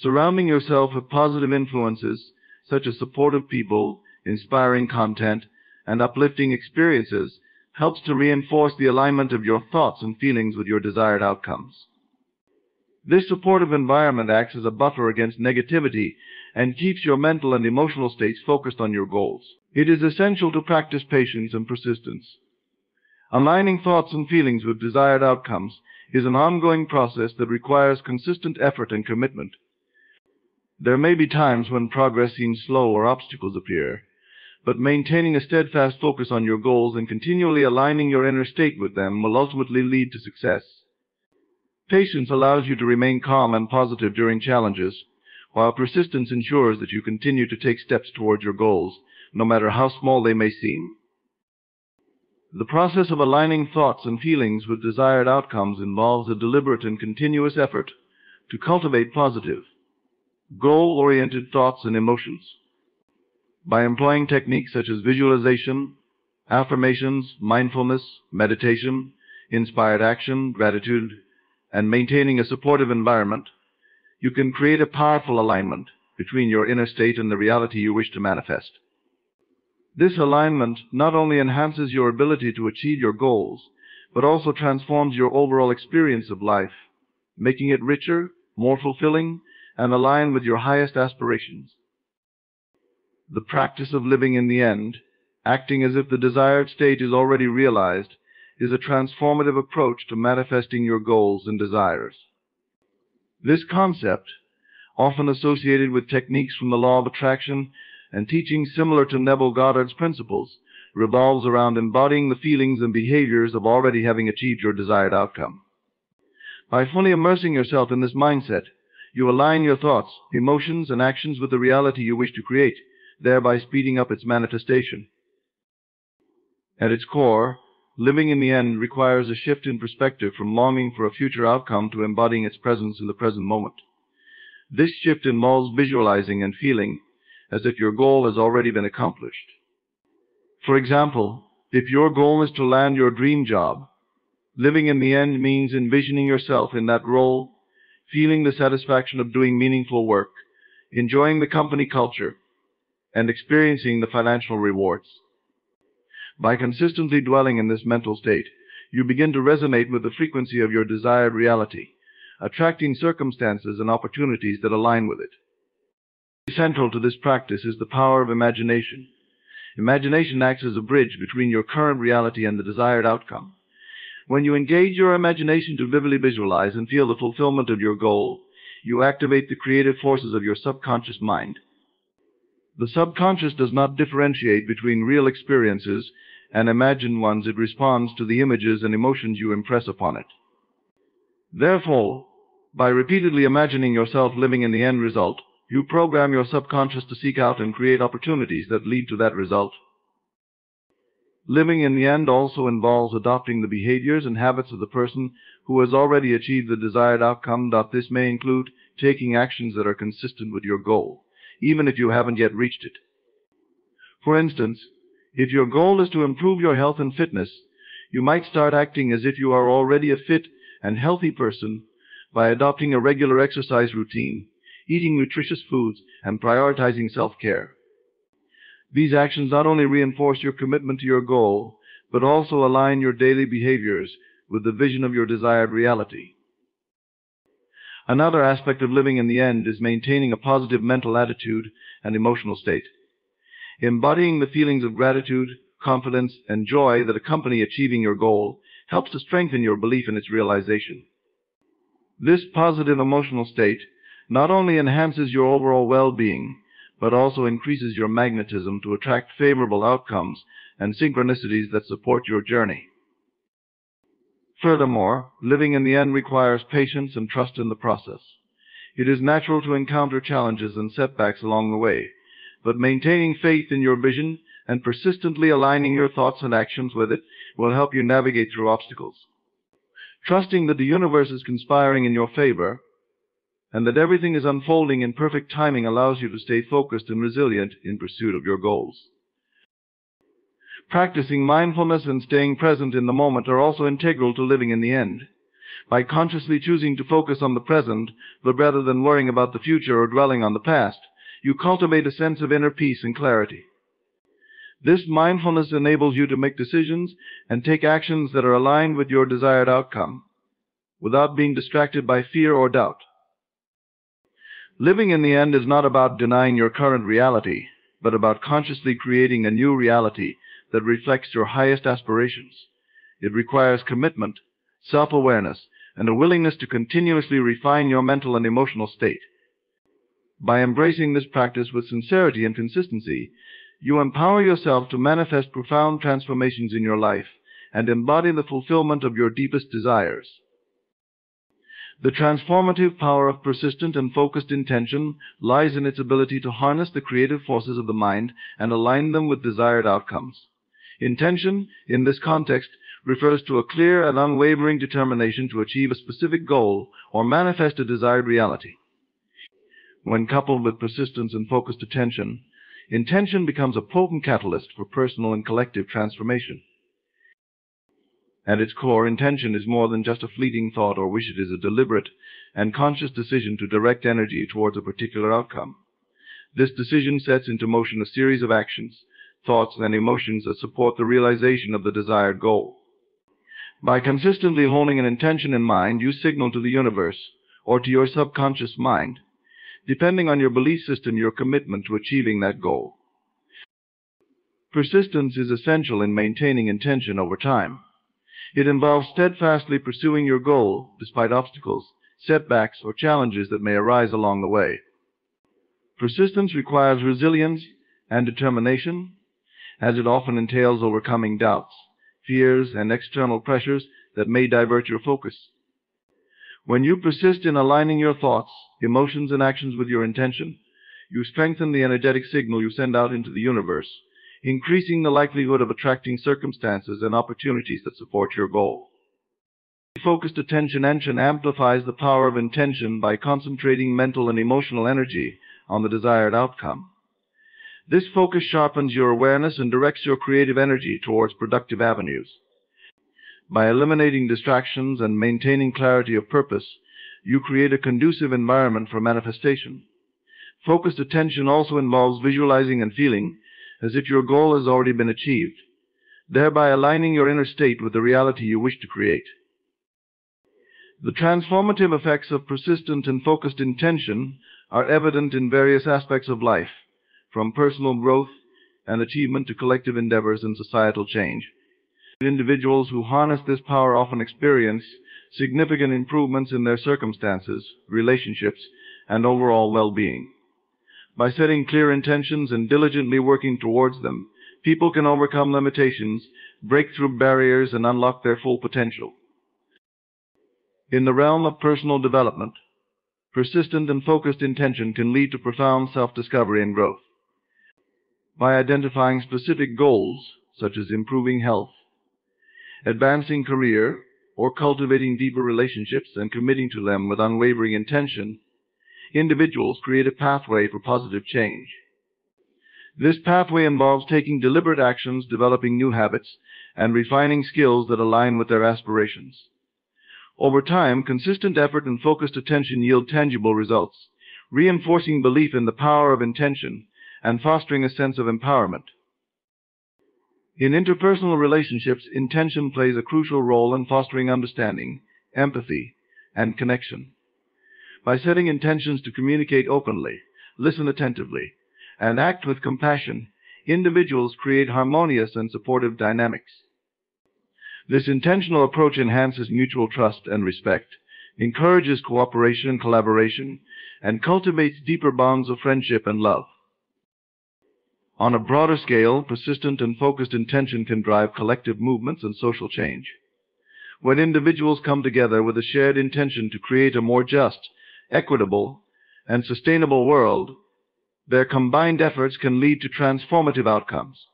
Surrounding yourself with positive influences such as supportive people, inspiring content, and uplifting experiences helps to reinforce the alignment of your thoughts and feelings with your desired outcomes. This supportive environment acts as a buffer against negativity and keeps your mental and emotional states focused on your goals. It is essential to practice patience and persistence. Aligning thoughts and feelings with desired outcomes is an ongoing process that requires consistent effort and commitment. There may be times when progress seems slow or obstacles appear, but maintaining a steadfast focus on your goals and continually aligning your inner state with them will ultimately lead to success. Patience allows you to remain calm and positive during challenges, while persistence ensures that you continue to take steps towards your goals, no matter how small they may seem. The process of aligning thoughts and feelings with desired outcomes involves a deliberate and continuous effort to cultivate positive, goal-oriented thoughts and emotions. By employing techniques such as visualization, affirmations, mindfulness, meditation, inspired action, gratitude, and maintaining a supportive environment, you can create a powerful alignment between your inner state and the reality you wish to manifest. This alignment not only enhances your ability to achieve your goals, but also transforms your overall experience of life, making it richer, more fulfilling, and aligned with your highest aspirations. The practice of living in the end, acting as if the desired state is already realized, is a transformative approach to manifesting your goals and desires. This concept, often associated with techniques from the law of attraction and teachings similar to Neville Goddard's principles, revolves around embodying the feelings and behaviors of already having achieved your desired outcome. By fully immersing yourself in this mindset, you align your thoughts, emotions, and actions with the reality you wish to create, thereby speeding up its manifestation. At its core, living in the end requires a shift in perspective from longing for a future outcome to embodying its presence in the present moment. This shift involves visualizing and feeling as if your goal has already been accomplished. For example, if your goal is to land your dream job, living in the end means envisioning yourself in that role, feeling the satisfaction of doing meaningful work, enjoying the company culture, and experiencing the financial rewards. By consistently dwelling in this mental state, you begin to resonate with the frequency of your desired reality, attracting circumstances and opportunities that align with it. Central to this practice is the power of imagination. Imagination acts as a bridge between your current reality and the desired outcome. When you engage your imagination to vividly visualize and feel the fulfillment of your goal, you activate the creative forces of your subconscious mind. The subconscious does not differentiate between real experiences and imagined ones, it responds to the images and emotions you impress upon it. Therefore, by repeatedly imagining yourself living in the end result, you program your subconscious to seek out and create opportunities that lead to that result. Living in the end also involves adopting the behaviors and habits of the person who has already achieved the desired outcome. This may include taking actions that are consistent with your goal, even if you haven't yet reached it. For instance, if your goal is to improve your health and fitness, you might start acting as if you are already a fit and healthy person by adopting a regular exercise routine, eating nutritious foods, and prioritizing self-care. These actions not only reinforce your commitment to your goal, but also align your daily behaviors with the vision of your desired reality. Another aspect of living in the end is maintaining a positive mental attitude and emotional state. Embodying the feelings of gratitude, confidence, and joy that accompany achieving your goal helps to strengthen your belief in its realization. This positive emotional state not only enhances your overall well-being, but also increases your magnetism to attract favorable outcomes and synchronicities that support your journey. Furthermore, living in the end requires patience and trust in the process. It is natural to encounter challenges and setbacks along the way, but maintaining faith in your vision and persistently aligning your thoughts and actions with it will help you navigate through obstacles. Trusting that the universe is conspiring in your favor and that everything is unfolding in perfect timing allows you to stay focused and resilient in pursuit of your goals. Practicing mindfulness and staying present in the moment are also integral to living in the end. By consciously choosing to focus on the present, but rather than worrying about the future or dwelling on the past, you cultivate a sense of inner peace and clarity. This mindfulness enables you to make decisions and take actions that are aligned with your desired outcome, without being distracted by fear or doubt. Living in the end is not about denying your current reality, but about consciously creating a new reality that reflects your highest aspirations. It requires commitment, self-awareness, and a willingness to continuously refine your mental and emotional state. By embracing this practice with sincerity and consistency, you empower yourself to manifest profound transformations in your life and embody the fulfillment of your deepest desires. The transformative power of persistent and focused intention lies in its ability to harness the creative forces of the mind and align them with desired outcomes. Intention, in this context, refers to a clear and unwavering determination to achieve a specific goal or manifest a desired reality. When coupled with persistence and focused attention, intention becomes a potent catalyst for personal and collective transformation. At its core, intention is more than just a fleeting thought or wish. It is a deliberate and conscious decision to direct energy towards a particular outcome. This decision sets into motion a series of actions, thoughts, and emotions that support the realization of the desired goal. By consistently holding an intention in mind, you signal to the universe, or to your subconscious mind, depending on your belief system, your commitment to achieving that goal. Persistence is essential in maintaining intention over time. It involves steadfastly pursuing your goal despite obstacles, setbacks, or challenges that may arise along the way. Persistence requires resilience and determination, as it often entails overcoming doubts, fears, and external pressures that may divert your focus. When you persist in aligning your thoughts, emotions, and actions with your intention, you strengthen the energetic signal you send out into the universe, increasing the likelihood of attracting circumstances and opportunities that support your goal. Focused attention amplifies the power of intention by concentrating mental and emotional energy on the desired outcome. This focus sharpens your awareness and directs your creative energy towards productive avenues. By eliminating distractions and maintaining clarity of purpose, you create a conducive environment for manifestation. Focused attention also involves visualizing and feeling as if your goal has already been achieved, thereby aligning your inner state with the reality you wish to create. The transformative effects of persistent and focused intention are evident in various aspects of life, from personal growth and achievement to collective endeavors and societal change. Individuals who harness this power often experience significant improvements in their circumstances, relationships, and overall well-being. By setting clear intentions and diligently working towards them, people can overcome limitations, break through barriers, and unlock their full potential. In the realm of personal development, persistent and focused intention can lead to profound self-discovery and growth. By identifying specific goals, such as improving health, advancing career, or cultivating deeper relationships and committing to them with unwavering intention, individuals create a pathway for positive change. This pathway involves taking deliberate actions, developing new habits, and refining skills that align with their aspirations. Over time, consistent effort and focused attention yield tangible results, reinforcing belief in the power of intention and fostering a sense of empowerment. In interpersonal relationships, intention plays a crucial role in fostering understanding, empathy, and connection. By setting intentions to communicate openly, listen attentively, and act with compassion, individuals create harmonious and supportive dynamics. This intentional approach enhances mutual trust and respect, encourages cooperation and collaboration, and cultivates deeper bonds of friendship and love. On a broader scale, persistent and focused intention can drive collective movements and social change. When individuals come together with a shared intention to create a more just, equitable, and sustainable world, their combined efforts can lead to transformative outcomes.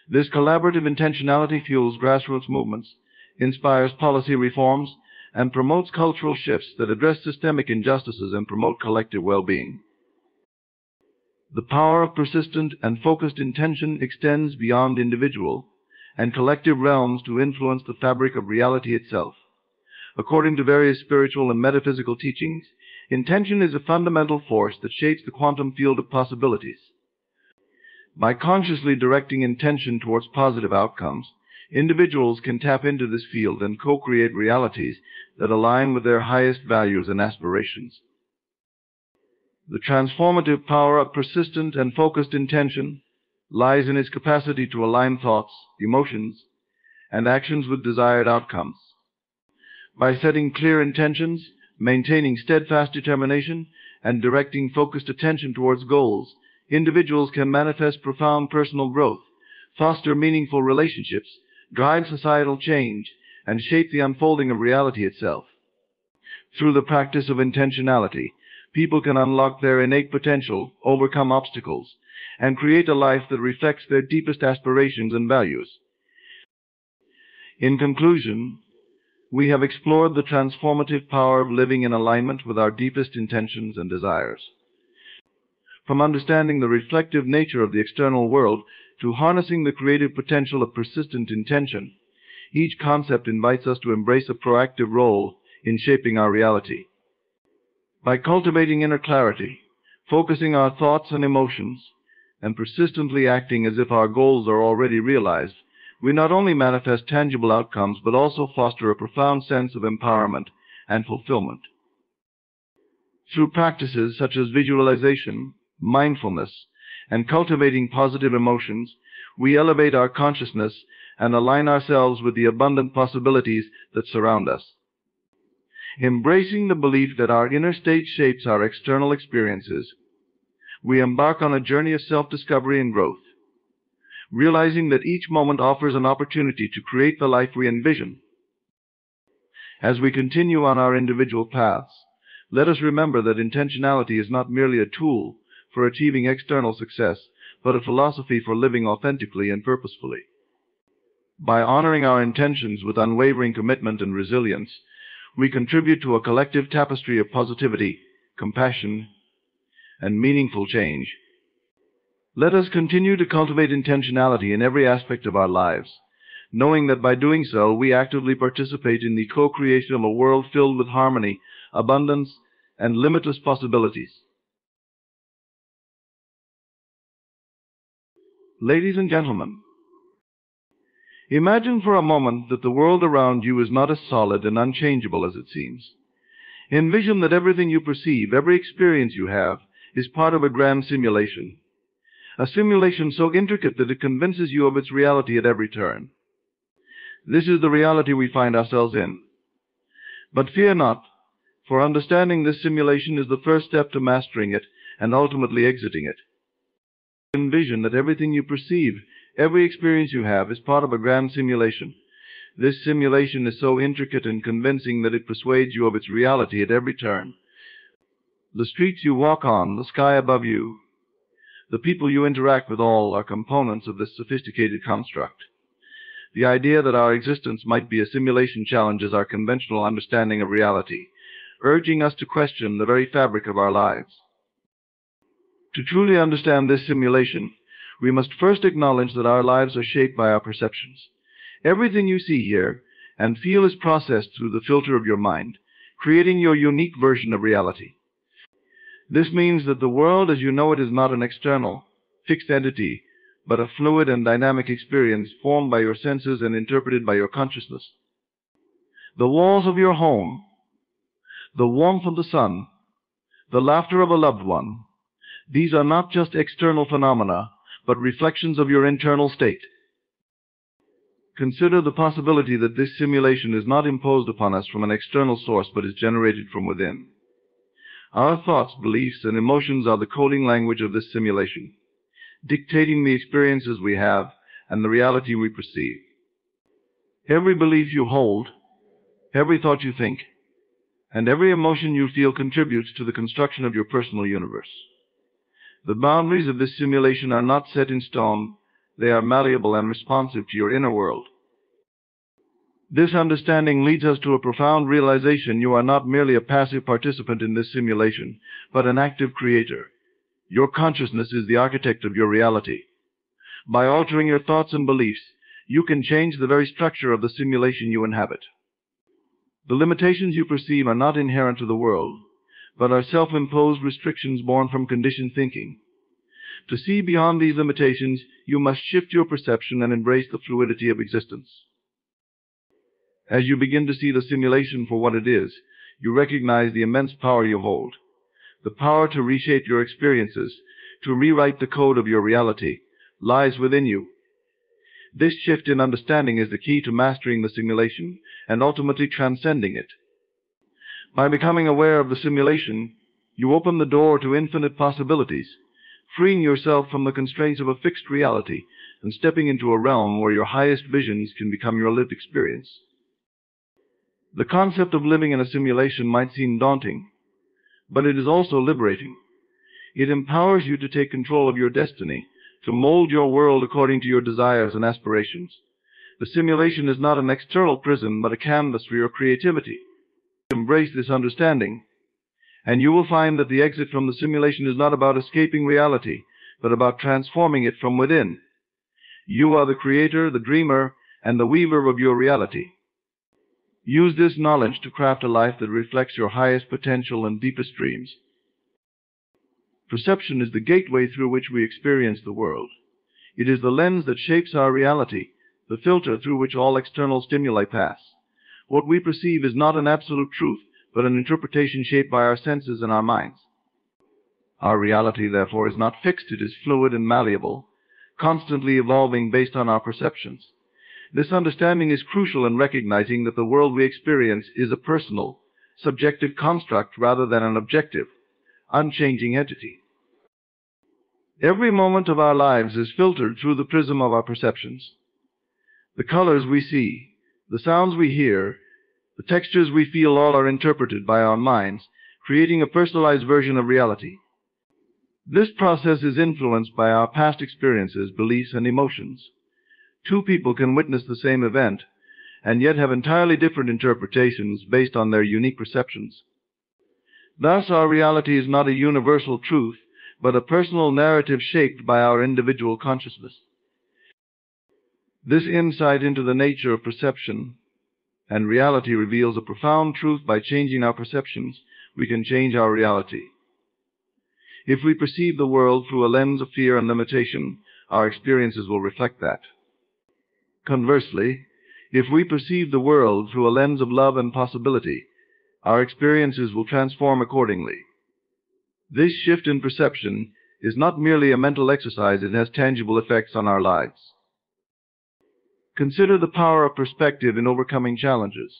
This collaborative intentionality fuels grassroots movements, inspires policy reforms, and promotes cultural shifts that address systemic injustices and promote collective well-being. The power of persistent and focused intention extends beyond individual and collective realms to influence the fabric of reality itself. According to various spiritual and metaphysical teachings, intention is a fundamental force that shapes the quantum field of possibilities. By consciously directing intention towards positive outcomes, individuals can tap into this field and co-create realities that align with their highest values and aspirations. The transformative power of persistent and focused intention lies in its capacity to align thoughts, emotions, and actions with desired outcomes. By setting clear intentions, maintaining steadfast determination, and directing focused attention towards goals, individuals can manifest profound personal growth, foster meaningful relationships, drive societal change, and shape the unfolding of reality itself. Through the practice of intentionality, people can unlock their innate potential, overcome obstacles, and create a life that reflects their deepest aspirations and values. In conclusion, we have explored the transformative power of living in alignment with our deepest intentions and desires. From understanding the reflective nature of the external world to harnessing the creative potential of persistent intention, each concept invites us to embrace a proactive role in shaping our reality. By cultivating inner clarity, focusing our thoughts and emotions, and persistently acting as if our goals are already realized, we not only manifest tangible outcomes but also foster a profound sense of empowerment and fulfillment. Through practices such as visualization, mindfulness, and cultivating positive emotions, we elevate our consciousness and align ourselves with the abundant possibilities that surround us. Embracing the belief that our inner state shapes our external experiences, we embark on a journey of self-discovery and growth, realizing that each moment offers an opportunity to create the life we envision. As we continue on our individual paths, let us remember that intentionality is not merely a tool for achieving external success, but a philosophy for living authentically and purposefully. By honoring our intentions with unwavering commitment and resilience, we contribute to a collective tapestry of positivity, compassion, and meaningful change. Let us continue to cultivate intentionality in every aspect of our lives, knowing that by doing so, we actively participate in the co-creation of a world filled with harmony, abundance, and limitless possibilities. Ladies and gentlemen, imagine for a moment that the world around you is not as solid and unchangeable as it seems. Envision that everything you perceive, every experience you have, is part of a grand simulation. A simulation so intricate that it convinces you of its reality at every turn. This is the reality we find ourselves in. But fear not, for understanding this simulation is the first step to mastering it and ultimately exiting it. Envision that everything you perceive, Every experience you have is part of a grand simulation. This simulation is so intricate and convincing that it persuades you of its reality at every turn. The streets you walk on, the sky above you, the people you interact with, all are components of this sophisticated construct. The idea that our existence might be a simulation challenges our conventional understanding of reality, urging us to question the very fabric of our lives. To truly understand this simulation, we must first acknowledge that our lives are shaped by our perceptions. Everything you see, hear, and feel is processed through the filter of your mind, creating your unique version of reality. This means that the world as you know it is not an external, fixed entity, but a fluid and dynamic experience formed by your senses and interpreted by your consciousness. The walls of your home, the warmth of the sun, the laughter of a loved one, these are not just external phenomena, but reflections of your internal state. Consider the possibility that this simulation is not imposed upon us from an external source, but is generated from within. Our thoughts, beliefs, and emotions are the coding language of this simulation, dictating the experiences we have and the reality we perceive. Every belief you hold, every thought you think, and every emotion you feel contributes to the construction of your personal universe. The boundaries of this simulation are not set in stone. They are malleable and responsive to your inner world. This understanding leads us to a profound realization: you are not merely a passive participant in this simulation, but an active creator. Your consciousness is the architect of your reality. By altering your thoughts and beliefs, you can change the very structure of the simulation you inhabit. The limitations you perceive are not inherent to the world, but are self-imposed restrictions born from conditioned thinking. To see beyond these limitations, you must shift your perception and embrace the fluidity of existence. As you begin to see the simulation for what it is, you recognize the immense power you hold. The power to reshape your experiences, to rewrite the code of your reality, lies within you. This shift in understanding is the key to mastering the simulation and ultimately transcending it. By becoming aware of the simulation, you open the door to infinite possibilities, freeing yourself from the constraints of a fixed reality and stepping into a realm where your highest visions can become your lived experience. The concept of living in a simulation might seem daunting, but it is also liberating. It empowers you to take control of your destiny, to mold your world according to your desires and aspirations. The simulation is not an external prison, but a canvas for your creativity. Embrace this understanding, and you will find that the exit from the simulation is not about escaping reality, but about transforming it from within. You are the creator, the dreamer, and the weaver of your reality. Use this knowledge to craft a life that reflects your highest potential and deepest dreams. Perception is the gateway through which we experience the world. It is the lens that shapes our reality, the filter through which all external stimuli pass. What we perceive is not an absolute truth, but an interpretation shaped by our senses and our minds. Our reality, therefore, is not fixed. It is fluid and malleable, constantly evolving based on our perceptions. This understanding is crucial in recognizing that the world we experience is a personal, subjective construct rather than an objective, unchanging entity. Every moment of our lives is filtered through the prism of our perceptions. The colors we see, the sounds we hear, the textures we feel, all are interpreted by our minds, creating a personalized version of reality. This process is influenced by our past experiences, beliefs, and emotions. Two people can witness the same event and yet have entirely different interpretations based on their unique perceptions. Thus, our reality is not a universal truth, but a personal narrative shaped by our individual consciousness. This insight into the nature of perception and reality reveals a profound truth: by changing our perceptions, we can change our reality. If we perceive the world through a lens of fear and limitation, our experiences will reflect that. Conversely, if we perceive the world through a lens of love and possibility, our experiences will transform accordingly. This shift in perception is not merely a mental exercise, it has tangible effects on our lives. Consider the power of perspective in overcoming challenges.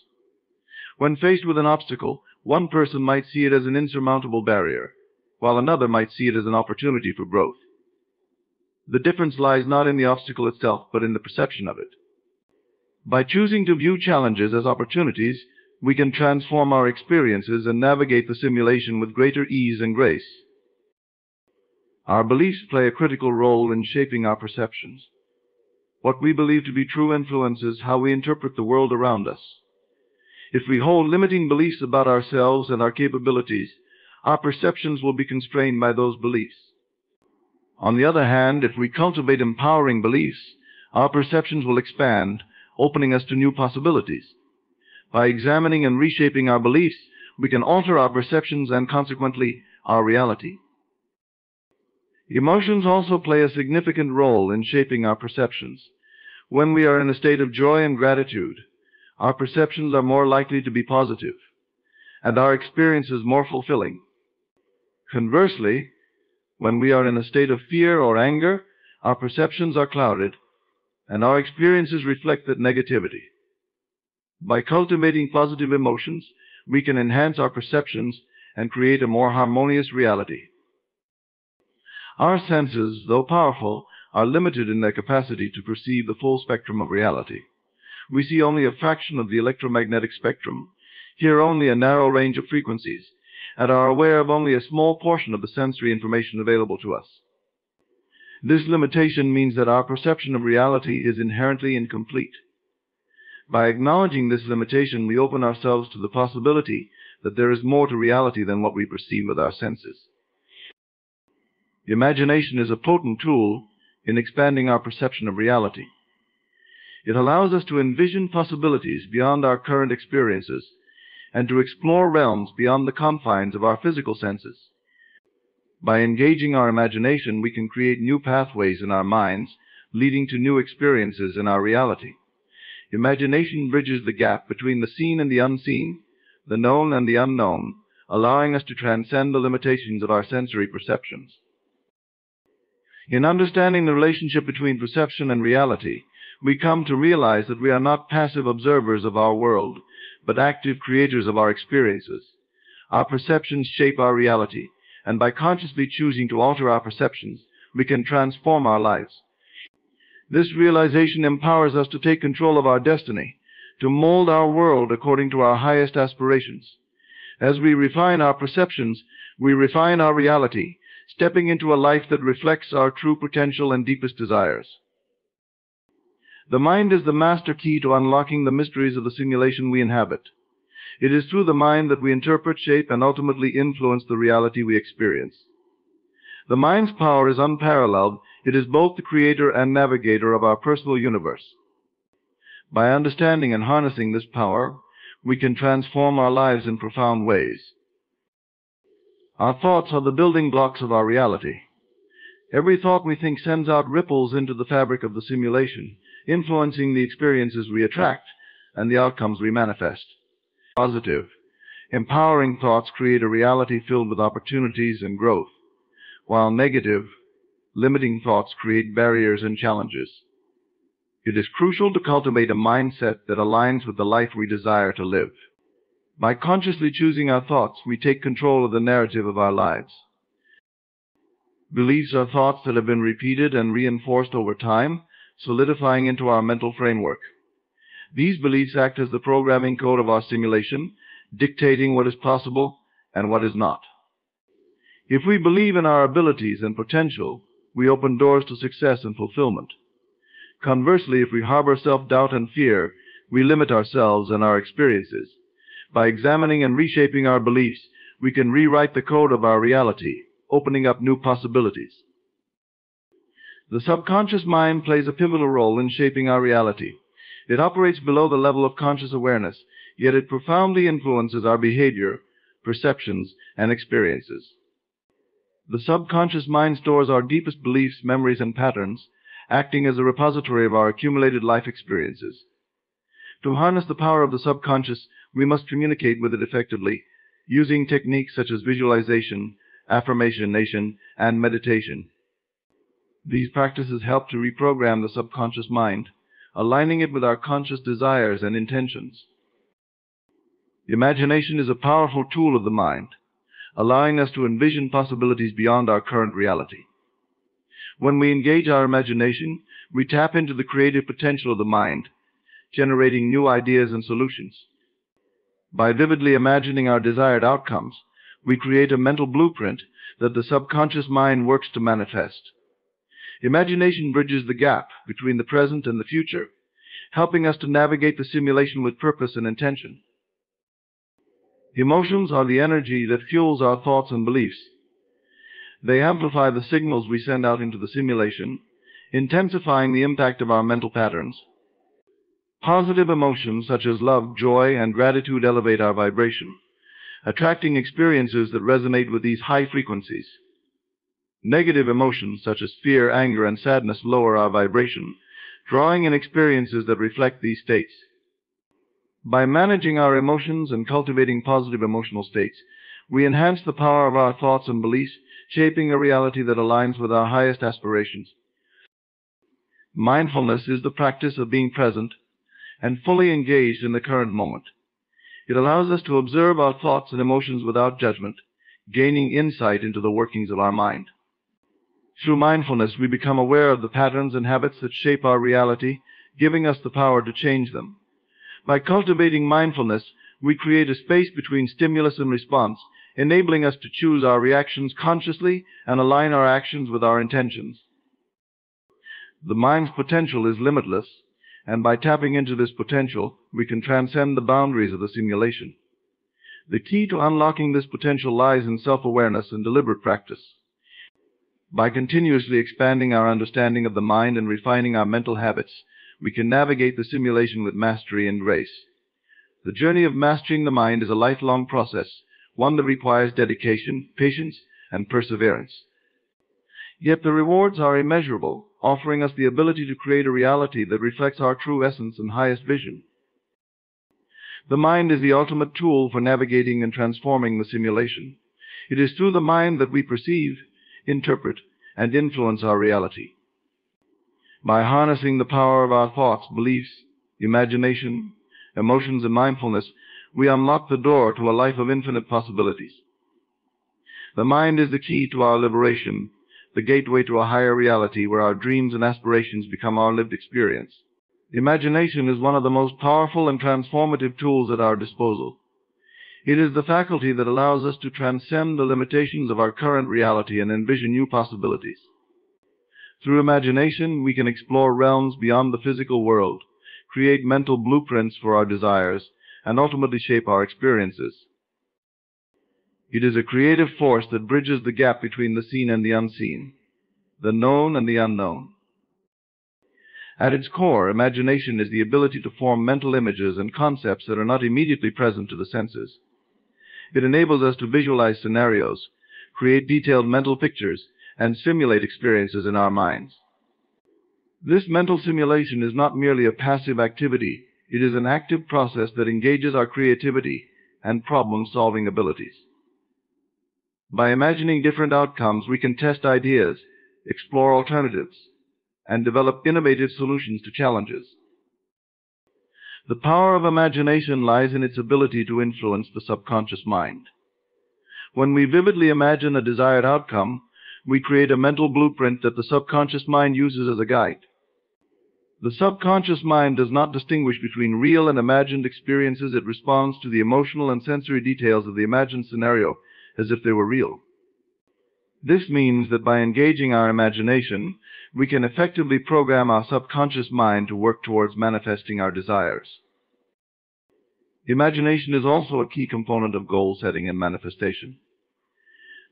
When faced with an obstacle, one person might see it as an insurmountable barrier, while another might see it as an opportunity for growth. The difference lies not in the obstacle itself, but in the perception of it. By choosing to view challenges as opportunities, we can transform our experiences and navigate the simulation with greater ease and grace. Our beliefs play a critical role in shaping our perceptions. What we believe to be true influences how we interpret the world around us. If we hold limiting beliefs about ourselves and our capabilities, our perceptions will be constrained by those beliefs. On the other hand, if we cultivate empowering beliefs, our perceptions will expand, opening us to new possibilities. By examining and reshaping our beliefs, we can alter our perceptions and consequently our reality. Emotions also play a significant role in shaping our perceptions. When we are in a state of joy and gratitude, our perceptions are more likely to be positive, and our experiences more fulfilling. Conversely, when we are in a state of fear or anger, our perceptions are clouded, and our experiences reflect that negativity. By cultivating positive emotions, we can enhance our perceptions and create a more harmonious reality. Our senses, though powerful, are limited in their capacity to perceive the full spectrum of reality. We see only a fraction of the electromagnetic spectrum, hear only a narrow range of frequencies, and are aware of only a small portion of the sensory information available to us. This limitation means that our perception of reality is inherently incomplete. By acknowledging this limitation, we open ourselves to the possibility that there is more to reality than what we perceive with our senses. Imagination is a potent tool in expanding our perception of reality. It allows us to envision possibilities beyond our current experiences and to explore realms beyond the confines of our physical senses. By engaging our imagination, we can create new pathways in our minds, leading to new experiences in our reality. Imagination bridges the gap between the seen and the unseen, the known and the unknown, allowing us to transcend the limitations of our sensory perceptions. In understanding the relationship between perception and reality, we come to realize that we are not passive observers of our world, but active creators of our experiences. Our perceptions shape our reality, and by consciously choosing to alter our perceptions, we can transform our lives. This realization empowers us to take control of our destiny, to mold our world according to our highest aspirations. As we refine our perceptions, we refine our reality, stepping into a life that reflects our true potential and deepest desires. The mind is the master key to unlocking the mysteries of the simulation we inhabit. It is through the mind that we interpret, shape, and ultimately influence the reality we experience. The mind's power is unparalleled. It is both the creator and navigator of our personal universe. By understanding and harnessing this power, we can transform our lives in profound ways. Our thoughts are the building blocks of our reality. Every thought we think sends out ripples into the fabric of the simulation, influencing the experiences we attract and the outcomes we manifest. Positive, empowering thoughts create a reality filled with opportunities and growth, while negative, limiting thoughts create barriers and challenges. It is crucial to cultivate a mindset that aligns with the life we desire to live. By consciously choosing our thoughts, we take control of the narrative of our lives. Beliefs are thoughts that have been repeated and reinforced over time, solidifying into our mental framework. These beliefs act as the programming code of our simulation, dictating what is possible and what is not. If we believe in our abilities and potential, we open doors to success and fulfillment. Conversely, if we harbor self-doubt and fear, we limit ourselves and our experiences. By examining and reshaping our beliefs, we can rewrite the code of our reality, opening up new possibilities. The subconscious mind plays a pivotal role in shaping our reality. It operates below the level of conscious awareness, yet it profoundly influences our behavior, perceptions, and experiences. The subconscious mind stores our deepest beliefs, memories, and patterns, acting as a repository of our accumulated life experiences. To harness the power of the subconscious, we must communicate with it effectively, using techniques such as visualization, affirmation, and meditation. These practices help to reprogram the subconscious mind, aligning it with our conscious desires and intentions. Imagination is a powerful tool of the mind, allowing us to envision possibilities beyond our current reality. When we engage our imagination, we tap into the creative potential of the mind, generating new ideas and solutions. By vividly imagining our desired outcomes, we create a mental blueprint that the subconscious mind works to manifest. Imagination bridges the gap between the present and the future, helping us to navigate the simulation with purpose and intention. Emotions are the energy that fuels our thoughts and beliefs. They amplify the signals we send out into the simulation, intensifying the impact of our mental patterns. Positive emotions such as love, joy, and gratitude elevate our vibration, attracting experiences that resonate with these high frequencies. Negative emotions such as fear, anger, and sadness lower our vibration, drawing in experiences that reflect these states. By managing our emotions and cultivating positive emotional states, we enhance the power of our thoughts and beliefs, shaping a reality that aligns with our highest aspirations. Mindfulness is the practice of being present and fully engaged in the current moment. It allows us to observe our thoughts and emotions without judgment, gaining insight into the workings of our mind. Through mindfulness, we become aware of the patterns and habits that shape our reality, giving us the power to change them. By cultivating mindfulness, we create a space between stimulus and response, enabling us to choose our reactions consciously and align our actions with our intentions. The mind's potential is limitless, and by tapping into this potential, we can transcend the boundaries of the simulation. The key to unlocking this potential lies in self-awareness and deliberate practice. By continuously expanding our understanding of the mind and refining our mental habits, we can navigate the simulation with mastery and grace. The journey of mastering the mind is a lifelong process, one that requires dedication, patience, and perseverance. Yet the rewards are immeasurable, offering us the ability to create a reality that reflects our true essence and highest vision. The mind is the ultimate tool for navigating and transforming the simulation. It is through the mind that we perceive, interpret, and influence our reality. By harnessing the power of our thoughts, beliefs, imagination, emotions, and mindfulness, we unlock the door to a life of infinite possibilities. The mind is the key to our liberation, the gateway to a higher reality where our dreams and aspirations become our lived experience. Imagination is one of the most powerful and transformative tools at our disposal. It is the faculty that allows us to transcend the limitations of our current reality and envision new possibilities. Through imagination, we can explore realms beyond the physical world, create mental blueprints for our desires, and ultimately shape our experiences. It is a creative force that bridges the gap between the seen and the unseen, the known and the unknown. At its core, imagination is the ability to form mental images and concepts that are not immediately present to the senses. It enables us to visualize scenarios, create detailed mental pictures, and simulate experiences in our minds. This mental simulation is not merely a passive activity, it is an active process that engages our creativity and problem-solving abilities. By imagining different outcomes, we can test ideas, explore alternatives, and develop innovative solutions to challenges. The power of imagination lies in its ability to influence the subconscious mind. When we vividly imagine a desired outcome, we create a mental blueprint that the subconscious mind uses as a guide. The subconscious mind does not distinguish between real and imagined experiences. It responds to the emotional and sensory details of the imagined scenario as if they were real. This means that by engaging our imagination, we can effectively program our subconscious mind to work towards manifesting our desires. Imagination is also a key component of goal setting and manifestation.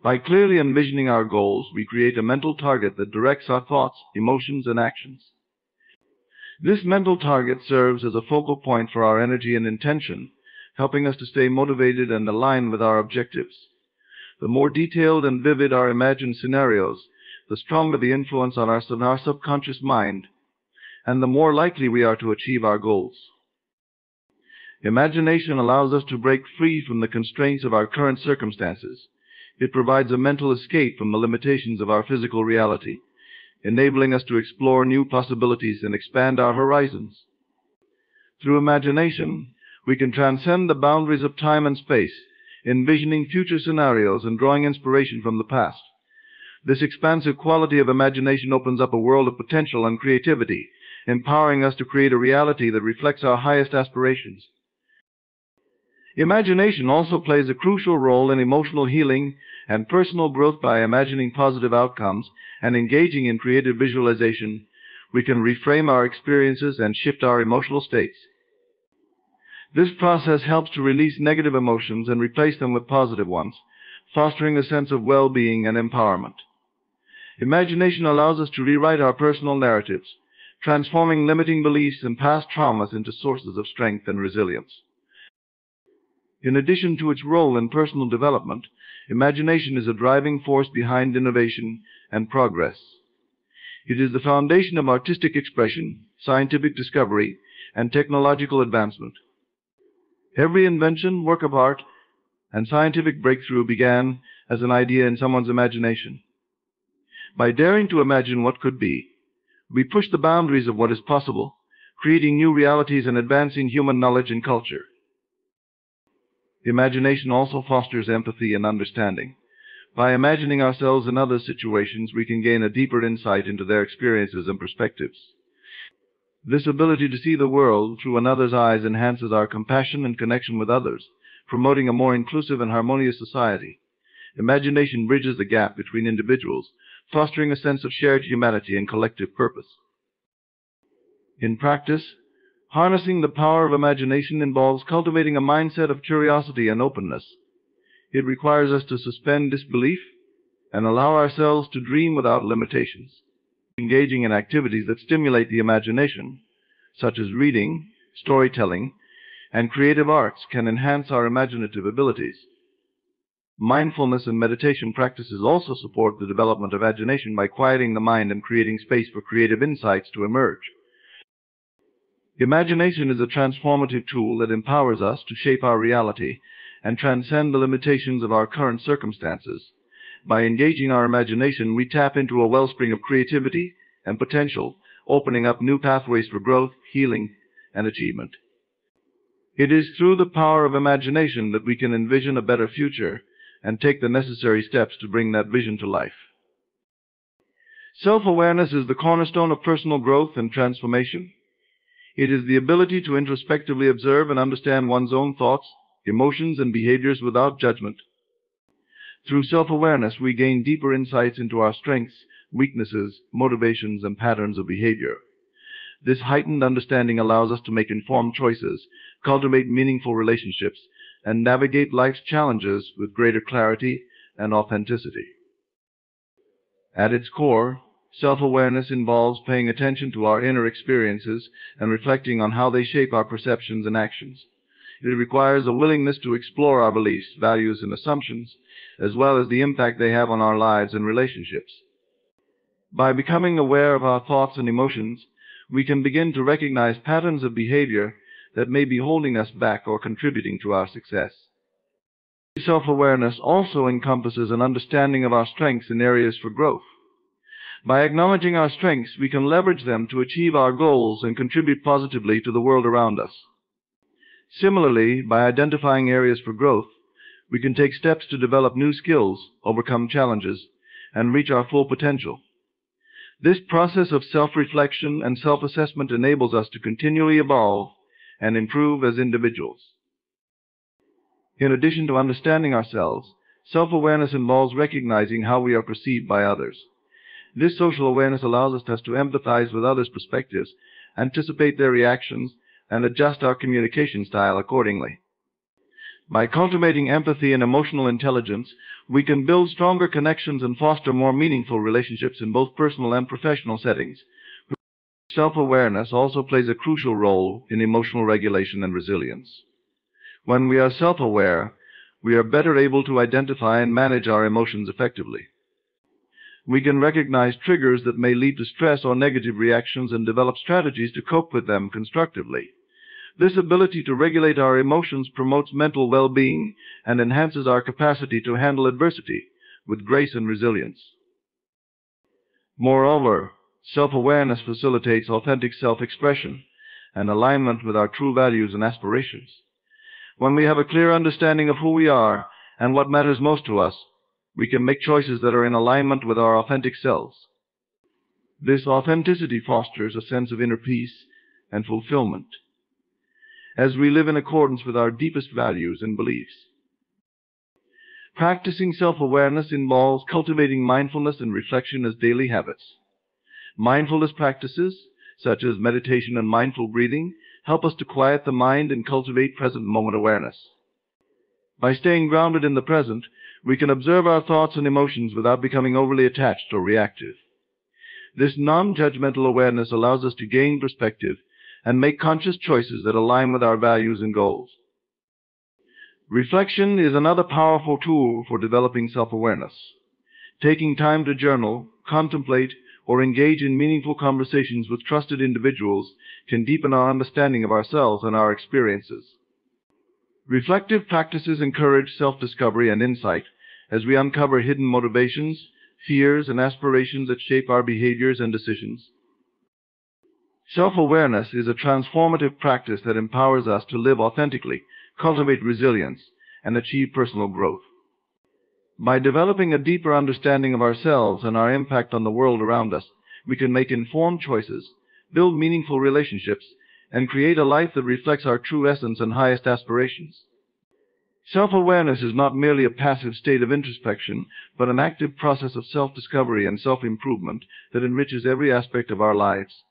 By clearly envisioning our goals, we create a mental target that directs our thoughts, emotions, and actions. This mental target serves as a focal point for our energy and intention, helping us to stay motivated and aligned with our objectives. The more detailed and vivid our imagined scenarios, the stronger the influence on our subconscious mind, and the more likely we are to achieve our goals. Imagination allows us to break free from the constraints of our current circumstances. It provides a mental escape from the limitations of our physical reality, enabling us to explore new possibilities and expand our horizons. Through imagination, we can transcend the boundaries of time and space, envisioning future scenarios and drawing inspiration from the past. This expansive quality of imagination opens up a world of potential and creativity, empowering us to create a reality that reflects our highest aspirations. Imagination also plays a crucial role in emotional healing and personal growth. By imagining positive outcomes and engaging in creative visualization, we can reframe our experiences and shift our emotional states. This process helps to release negative emotions and replace them with positive ones, fostering a sense of well-being and empowerment. Imagination allows us to rewrite our personal narratives, transforming limiting beliefs and past traumas into sources of strength and resilience. In addition to its role in personal development, imagination is a driving force behind innovation and progress. It is the foundation of artistic expression, scientific discovery, and technological advancement. Every invention, work of art, and scientific breakthrough began as an idea in someone's imagination. By daring to imagine what could be, we push the boundaries of what is possible, creating new realities and advancing human knowledge and culture. Imagination also fosters empathy and understanding. By imagining ourselves in other situations, we can gain a deeper insight into their experiences and perspectives. This ability to see the world through another's eyes enhances our compassion and connection with others, promoting a more inclusive and harmonious society. Imagination bridges the gap between individuals, fostering a sense of shared humanity and collective purpose. In practice, harnessing the power of imagination involves cultivating a mindset of curiosity and openness. It requires us to suspend disbelief and allow ourselves to dream without limitations. Engaging in activities that stimulate the imagination, such as reading, storytelling, and creative arts, can enhance our imaginative abilities. Mindfulness and meditation practices also support the development of imagination by quieting the mind and creating space for creative insights to emerge. Imagination is a transformative tool that empowers us to shape our reality and transcend the limitations of our current circumstances. By engaging our imagination, we tap into a wellspring of creativity and potential, opening up new pathways for growth, healing, and achievement. It is through the power of imagination that we can envision a better future and take the necessary steps to bring that vision to life. Self-awareness is the cornerstone of personal growth and transformation. It is the ability to introspectively observe and understand one's own thoughts, emotions, and behaviors without judgment. Through self-awareness, we gain deeper insights into our strengths, weaknesses, motivations, and patterns of behavior. This heightened understanding allows us to make informed choices, cultivate meaningful relationships, and navigate life's challenges with greater clarity and authenticity. At its core, self-awareness involves paying attention to our inner experiences and reflecting on how they shape our perceptions and actions. It requires a willingness to explore our beliefs, values, and assumptions, as well as the impact they have on our lives and relationships. By becoming aware of our thoughts and emotions, we can begin to recognize patterns of behavior that may be holding us back or contributing to our success. Self-awareness also encompasses an understanding of our strengths and areas for growth. By acknowledging our strengths, we can leverage them to achieve our goals and contribute positively to the world around us. Similarly, by identifying areas for growth, we can take steps to develop new skills, overcome challenges, and reach our full potential. This process of self-reflection and self-assessment enables us to continually evolve and improve as individuals. In addition to understanding ourselves, self-awareness involves recognizing how we are perceived by others. This social awareness allows us to empathize with others' perspectives, anticipate their reactions, and adjust our communication style accordingly. By cultivating empathy and emotional intelligence, we can build stronger connections and foster more meaningful relationships in both personal and professional settings. Self-awareness also plays a crucial role in emotional regulation and resilience. When we are self-aware, we are better able to identify and manage our emotions effectively. We can recognize triggers that may lead to stress or negative reactions and develop strategies to cope with them constructively. This ability to regulate our emotions promotes mental well-being and enhances our capacity to handle adversity with grace and resilience. Moreover, self-awareness facilitates authentic self-expression and alignment with our true values and aspirations. When we have a clear understanding of who we are and what matters most to us, We can make choices that are in alignment with our authentic selves. This authenticity fosters a sense of inner peace and fulfillment as we live in accordance with our deepest values and beliefs. Practicing self-awareness involves cultivating mindfulness and reflection as daily habits. Mindfulness practices, such as meditation and mindful breathing, help us to quiet the mind and cultivate present moment awareness. By staying grounded in the present, we can observe our thoughts and emotions without becoming overly attached or reactive. This non-judgmental awareness allows us to gain perspective and make conscious choices that align with our values and goals. Reflection is another powerful tool for developing self-awareness. Taking time to journal, contemplate, or engage in meaningful conversations with trusted individuals can deepen our understanding of ourselves and our experiences. Reflective practices encourage self-discovery and insight as we uncover hidden motivations, fears, and aspirations that shape our behaviors and decisions. Self-awareness is a transformative practice that empowers us to live authentically, cultivate resilience, and achieve personal growth. By developing a deeper understanding of ourselves and our impact on the world around us, we can make informed choices, build meaningful relationships, and create a life that reflects our true essence and highest aspirations. Self-awareness is not merely a passive state of introspection, but an active process of self-discovery and self-improvement that enriches every aspect of our lives.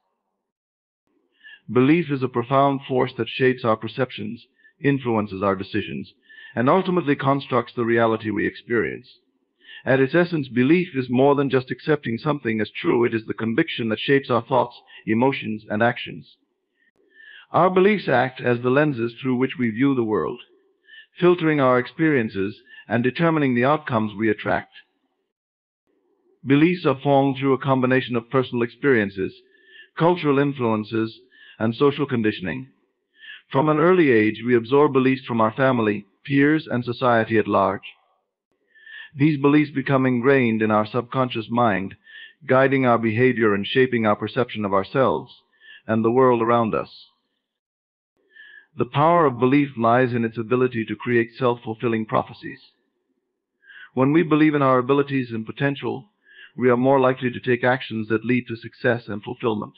Belief is a profound force that shapes our perceptions, influences our decisions, and ultimately constructs the reality we experience. At its essence, belief is more than just accepting something as true. It is the conviction that shapes our thoughts, emotions, and actions. Our beliefs act as the lenses through which we view the world, filtering our experiences and determining the outcomes we attract. Beliefs are formed through a combination of personal experiences, cultural influences, and social conditioning. From an early age, we absorb beliefs from our family, peers, and society at large. These beliefs become ingrained in our subconscious mind, guiding our behavior and shaping our perception of ourselves and the world around us. The power of belief lies in its ability to create self-fulfilling prophecies. When we believe in our abilities and potential, we are more likely to take actions that lead to success and fulfillment.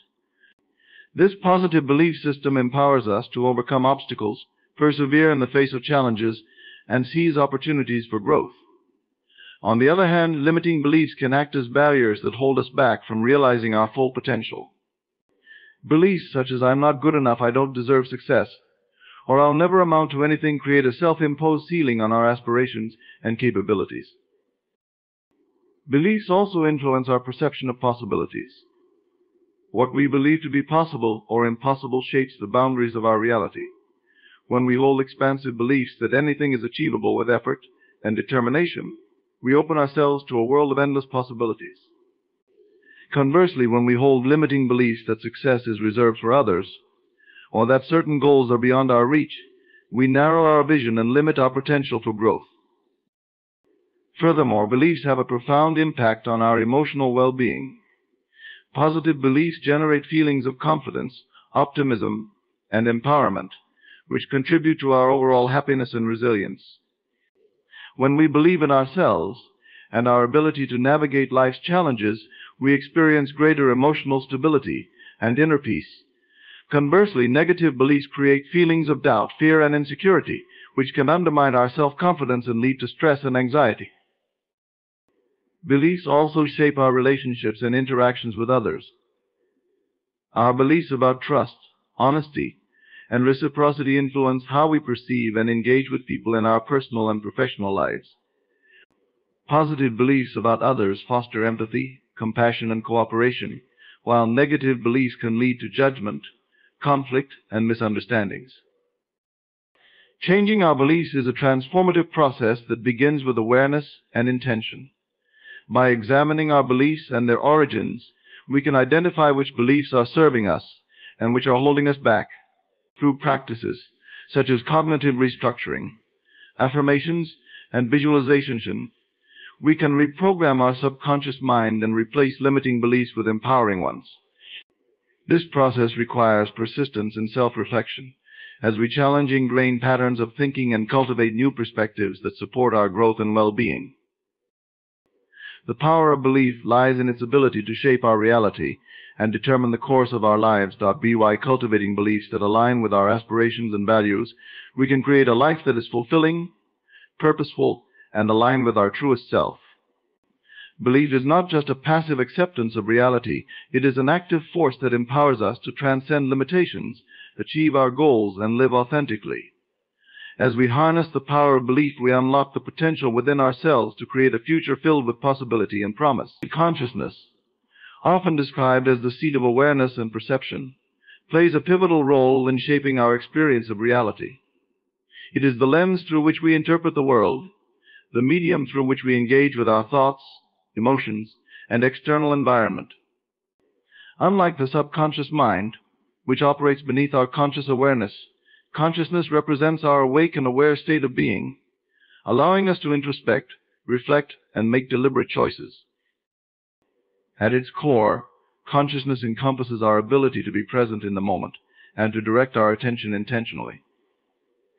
This positive belief system empowers us to overcome obstacles, persevere in the face of challenges, and seize opportunities for growth. On the other hand, limiting beliefs can act as barriers that hold us back from realizing our full potential. Beliefs such as "I'm not good enough, I don't deserve success," or "I'll never amount to anything" create a self-imposed ceiling on our aspirations and capabilities. Beliefs also influence our perception of possibilities. What we believe to be possible or impossible shapes the boundaries of our reality. When we hold expansive beliefs that anything is achievable with effort and determination, we open ourselves to a world of endless possibilities. Conversely, when we hold limiting beliefs that success is reserved for others, or that certain goals are beyond our reach, we narrow our vision and limit our potential for growth. Furthermore, beliefs have a profound impact on our emotional well-being. Positive beliefs generate feelings of confidence, optimism, and empowerment, which contribute to our overall happiness and resilience. When we believe in ourselves and our ability to navigate life's challenges, we experience greater emotional stability and inner peace. Conversely, negative beliefs create feelings of doubt, fear, and insecurity, which can undermine our self-confidence and lead to stress and anxiety. Beliefs also shape our relationships and interactions with others. Our beliefs about trust, honesty, and reciprocity influence how we perceive and engage with people in our personal and professional lives. Positive beliefs about others foster empathy, compassion, and cooperation, while negative beliefs can lead to judgment, conflict, and misunderstandings. Changing our beliefs is a transformative process that begins with awareness and intention. By examining our beliefs and their origins, we can identify which beliefs are serving us and which are holding us back. Through practices such as cognitive restructuring, affirmations, and visualization, we can reprogram our subconscious mind and replace limiting beliefs with empowering ones. This process requires persistence and self-reflection as we challenge ingrained patterns of thinking and cultivate new perspectives that support our growth and well-being. The power of belief lies in its ability to shape our reality and determine the course of our lives. By cultivating beliefs that align with our aspirations and values, we can create a life that is fulfilling, purposeful, and aligned with our truest self. Belief is not just a passive acceptance of reality, it is an active force that empowers us to transcend limitations, achieve our goals, and live authentically. As we harness the power of belief, we unlock the potential within ourselves to create a future filled with possibility and promise. Consciousness, often described as the seat of awareness and perception, plays a pivotal role in shaping our experience of reality. It is the lens through which we interpret the world, the medium through which we engage with our thoughts, emotions, and external environment. Unlike the subconscious mind, which operates beneath our conscious awareness, consciousness represents our awake and aware state of being, allowing us to introspect, reflect, and make deliberate choices. At its core, consciousness encompasses our ability to be present in the moment and to direct our attention intentionally.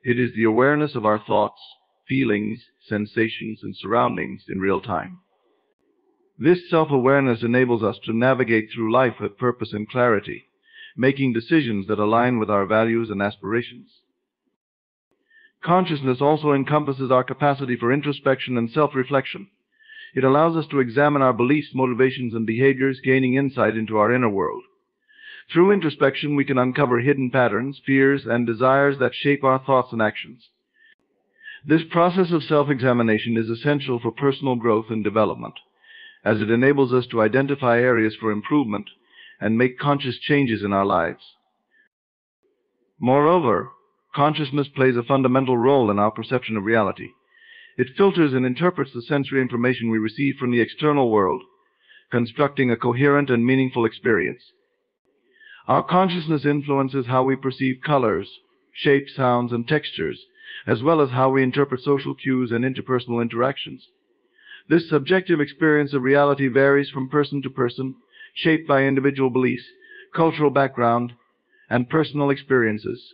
It is the awareness of our thoughts, feelings, sensations, and surroundings in real time. This self-awareness enables us to navigate through life with purpose and clarity, making decisions that align with our values and aspirations. Consciousness also encompasses our capacity for introspection and self-reflection. It allows us to examine our beliefs, motivations, and behaviors, gaining insight into our inner world. Through introspection, we can uncover hidden patterns, fears, and desires that shape our thoughts and actions. This process of self-examination is essential for personal growth and development, as it enables us to identify areas for improvement and make conscious changes in our lives. Moreover, consciousness plays a fundamental role in our perception of reality. It filters and interprets the sensory information we receive from the external world, constructing a coherent and meaningful experience. Our consciousness influences how we perceive colors, shapes, sounds, and textures, as well as how we interpret social cues and interpersonal interactions. This subjective experience of reality varies from person to person, shaped by individual beliefs, cultural background, and personal experiences.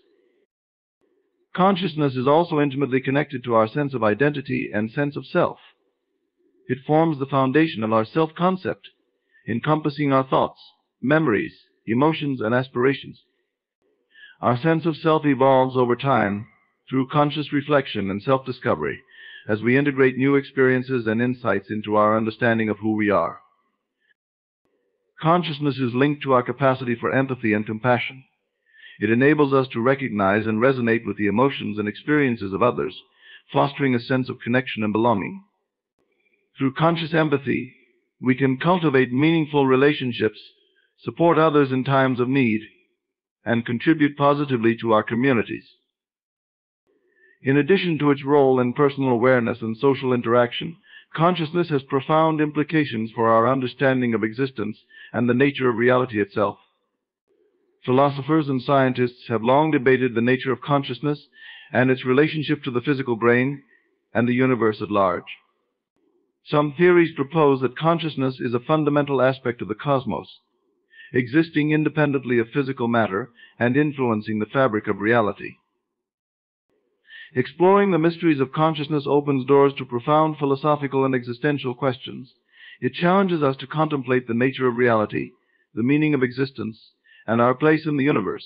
Consciousness is also intimately connected to our sense of identity and sense of self. It forms the foundation of our self-concept, encompassing our thoughts, memories, emotions, and aspirations. Our sense of self evolves over time through conscious reflection and self-discovery as we integrate new experiences and insights into our understanding of who we are. Consciousness is linked to our capacity for empathy and compassion. It enables us to recognize and resonate with the emotions and experiences of others, fostering a sense of connection and belonging. Through conscious empathy, we can cultivate meaningful relationships, support others in times of need, and contribute positively to our communities. In addition to its role in personal awareness and social interaction, consciousness has profound implications for our understanding of existence and the nature of reality itself. Philosophers and scientists have long debated the nature of consciousness and its relationship to the physical brain and the universe at large. Some theories propose that consciousness is a fundamental aspect of the cosmos, existing independently of physical matter and influencing the fabric of reality. Exploring the mysteries of consciousness opens doors to profound philosophical and existential questions. It challenges us to contemplate the nature of reality, the meaning of existence, and our place in the universe.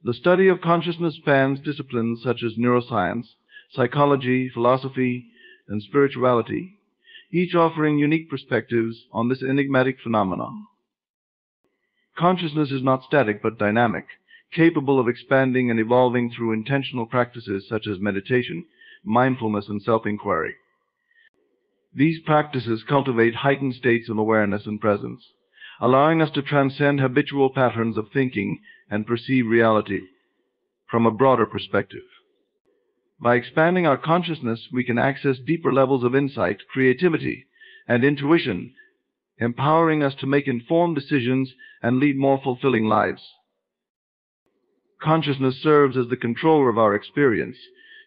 The study of consciousness spans disciplines such as neuroscience, psychology, philosophy, and spirituality, each offering unique perspectives on this enigmatic phenomenon. Consciousness is not static but dynamic, capable of expanding and evolving through intentional practices such as meditation, mindfulness, and self-inquiry. These practices cultivate heightened states of awareness and presence, allowing us to transcend habitual patterns of thinking and perceive reality from a broader perspective. By expanding our consciousness, we can access deeper levels of insight, creativity, and intuition, empowering us to make informed decisions and lead more fulfilling lives. Consciousness serves as the controller of our experience,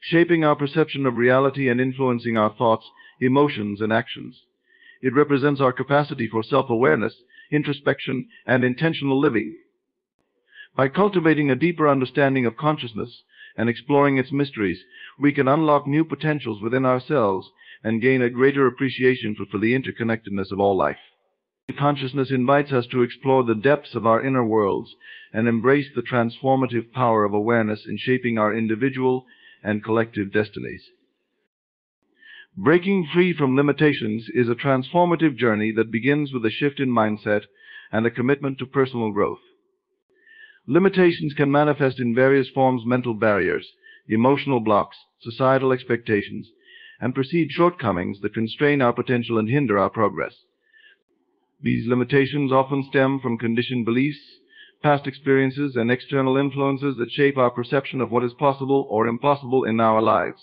shaping our perception of reality and influencing our thoughts, emotions, and actions. It represents our capacity for self-awareness, introspection, and intentional living. By cultivating a deeper understanding of consciousness and exploring its mysteries, we can unlock new potentials within ourselves, and gain a greater appreciation for the interconnectedness of all life. Consciousness invites us to explore the depths of our inner worlds and embrace the transformative power of awareness in shaping our individual and collective destinies. Breaking free from limitations is a transformative journey that begins with a shift in mindset and a commitment to personal growth. Limitations can manifest in various forms: mental barriers, emotional blocks, societal expectations, and perceived shortcomings that constrain our potential and hinder our progress. These limitations often stem from conditioned beliefs, past experiences, and external influences that shape our perception of what is possible or impossible in our lives.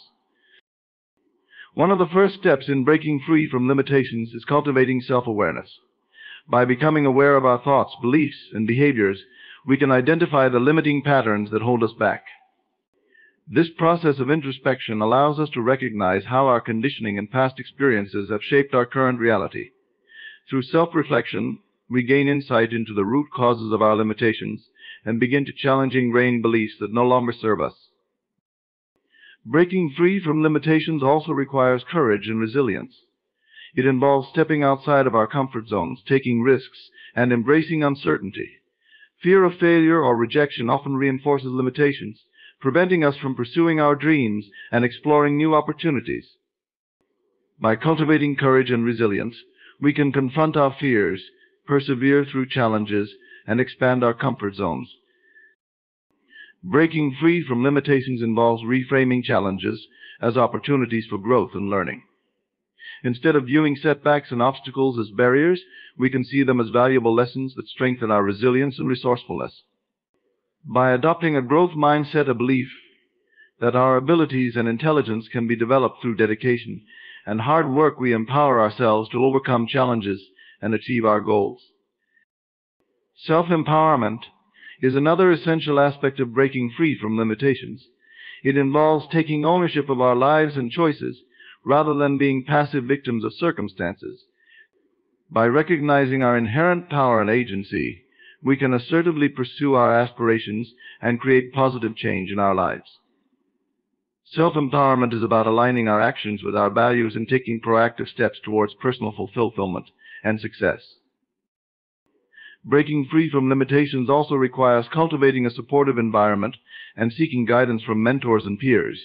One of the first steps in breaking free from limitations is cultivating self-awareness. By becoming aware of our thoughts, beliefs, and behaviors, we can identify the limiting patterns that hold us back. This process of introspection allows us to recognize how our conditioning and past experiences have shaped our current reality. Through self-reflection, we gain insight into the root causes of our limitations and begin to challenge ingrained beliefs that no longer serve us. Breaking free from limitations also requires courage and resilience. It involves stepping outside of our comfort zones, taking risks, and embracing uncertainty. Fear of failure or rejection often reinforces limitations, preventing us from pursuing our dreams and exploring new opportunities. By cultivating courage and resilience, we can confront our fears, persevere through challenges, and expand our comfort zones. Breaking free from limitations involves reframing challenges as opportunities for growth and learning. Instead of viewing setbacks and obstacles as barriers, we can see them as valuable lessons that strengthen our resilience and resourcefulness. By adopting a growth mindset, a belief that our abilities and intelligence can be developed through dedication and hard work, we empower ourselves to overcome challenges and achieve our goals. Self-empowerment is another essential aspect of breaking free from limitations. It involves taking ownership of our lives and choices rather than being passive victims of circumstances. By recognizing our inherent power and agency, we can assertively pursue our aspirations and create positive change in our lives. Self-empowerment is about aligning our actions with our values and taking proactive steps towards personal fulfillment and success. Breaking free from limitations also requires cultivating a supportive environment and seeking guidance from mentors and peers.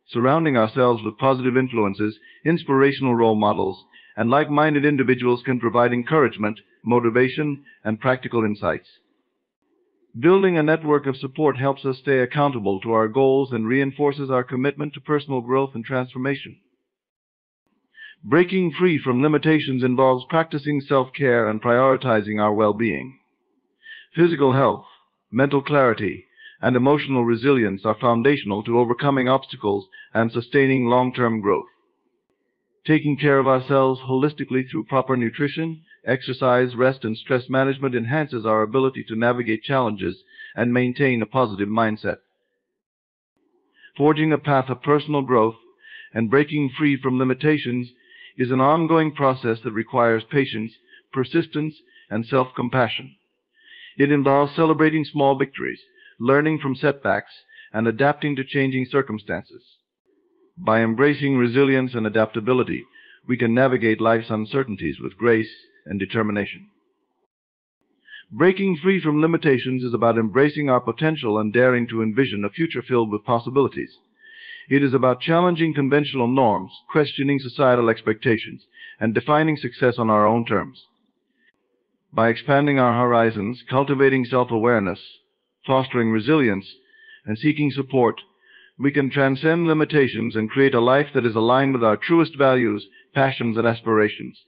Surrounding ourselves with positive influences, inspirational role models, and like-minded individuals can provide encouragement, motivation, and practical insights. Building a network of support helps us stay accountable to our goals and reinforces our commitment to personal growth and transformation. Breaking free from limitations involves practicing self-care and prioritizing our well-being. Physical health, mental clarity, and emotional resilience are foundational to overcoming obstacles and sustaining long-term growth. Taking care of ourselves holistically through proper nutrition, exercise, rest, and stress management enhances our ability to navigate challenges and maintain a positive mindset. Forging a path of personal growth and breaking free from limitations is an ongoing process that requires patience, persistence, and self-compassion. It involves celebrating small victories, learning from setbacks, and adapting to changing circumstances. By embracing resilience and adaptability, we can navigate life's uncertainties with grace and determination. Breaking free from limitations is about embracing our potential and daring to envision a future filled with possibilities. It is about challenging conventional norms, questioning societal expectations, and defining success on our own terms. By expanding our horizons, cultivating self-awareness, fostering resilience, and seeking support, we can transcend limitations and create a life that is aligned with our truest values, passions, and aspirations.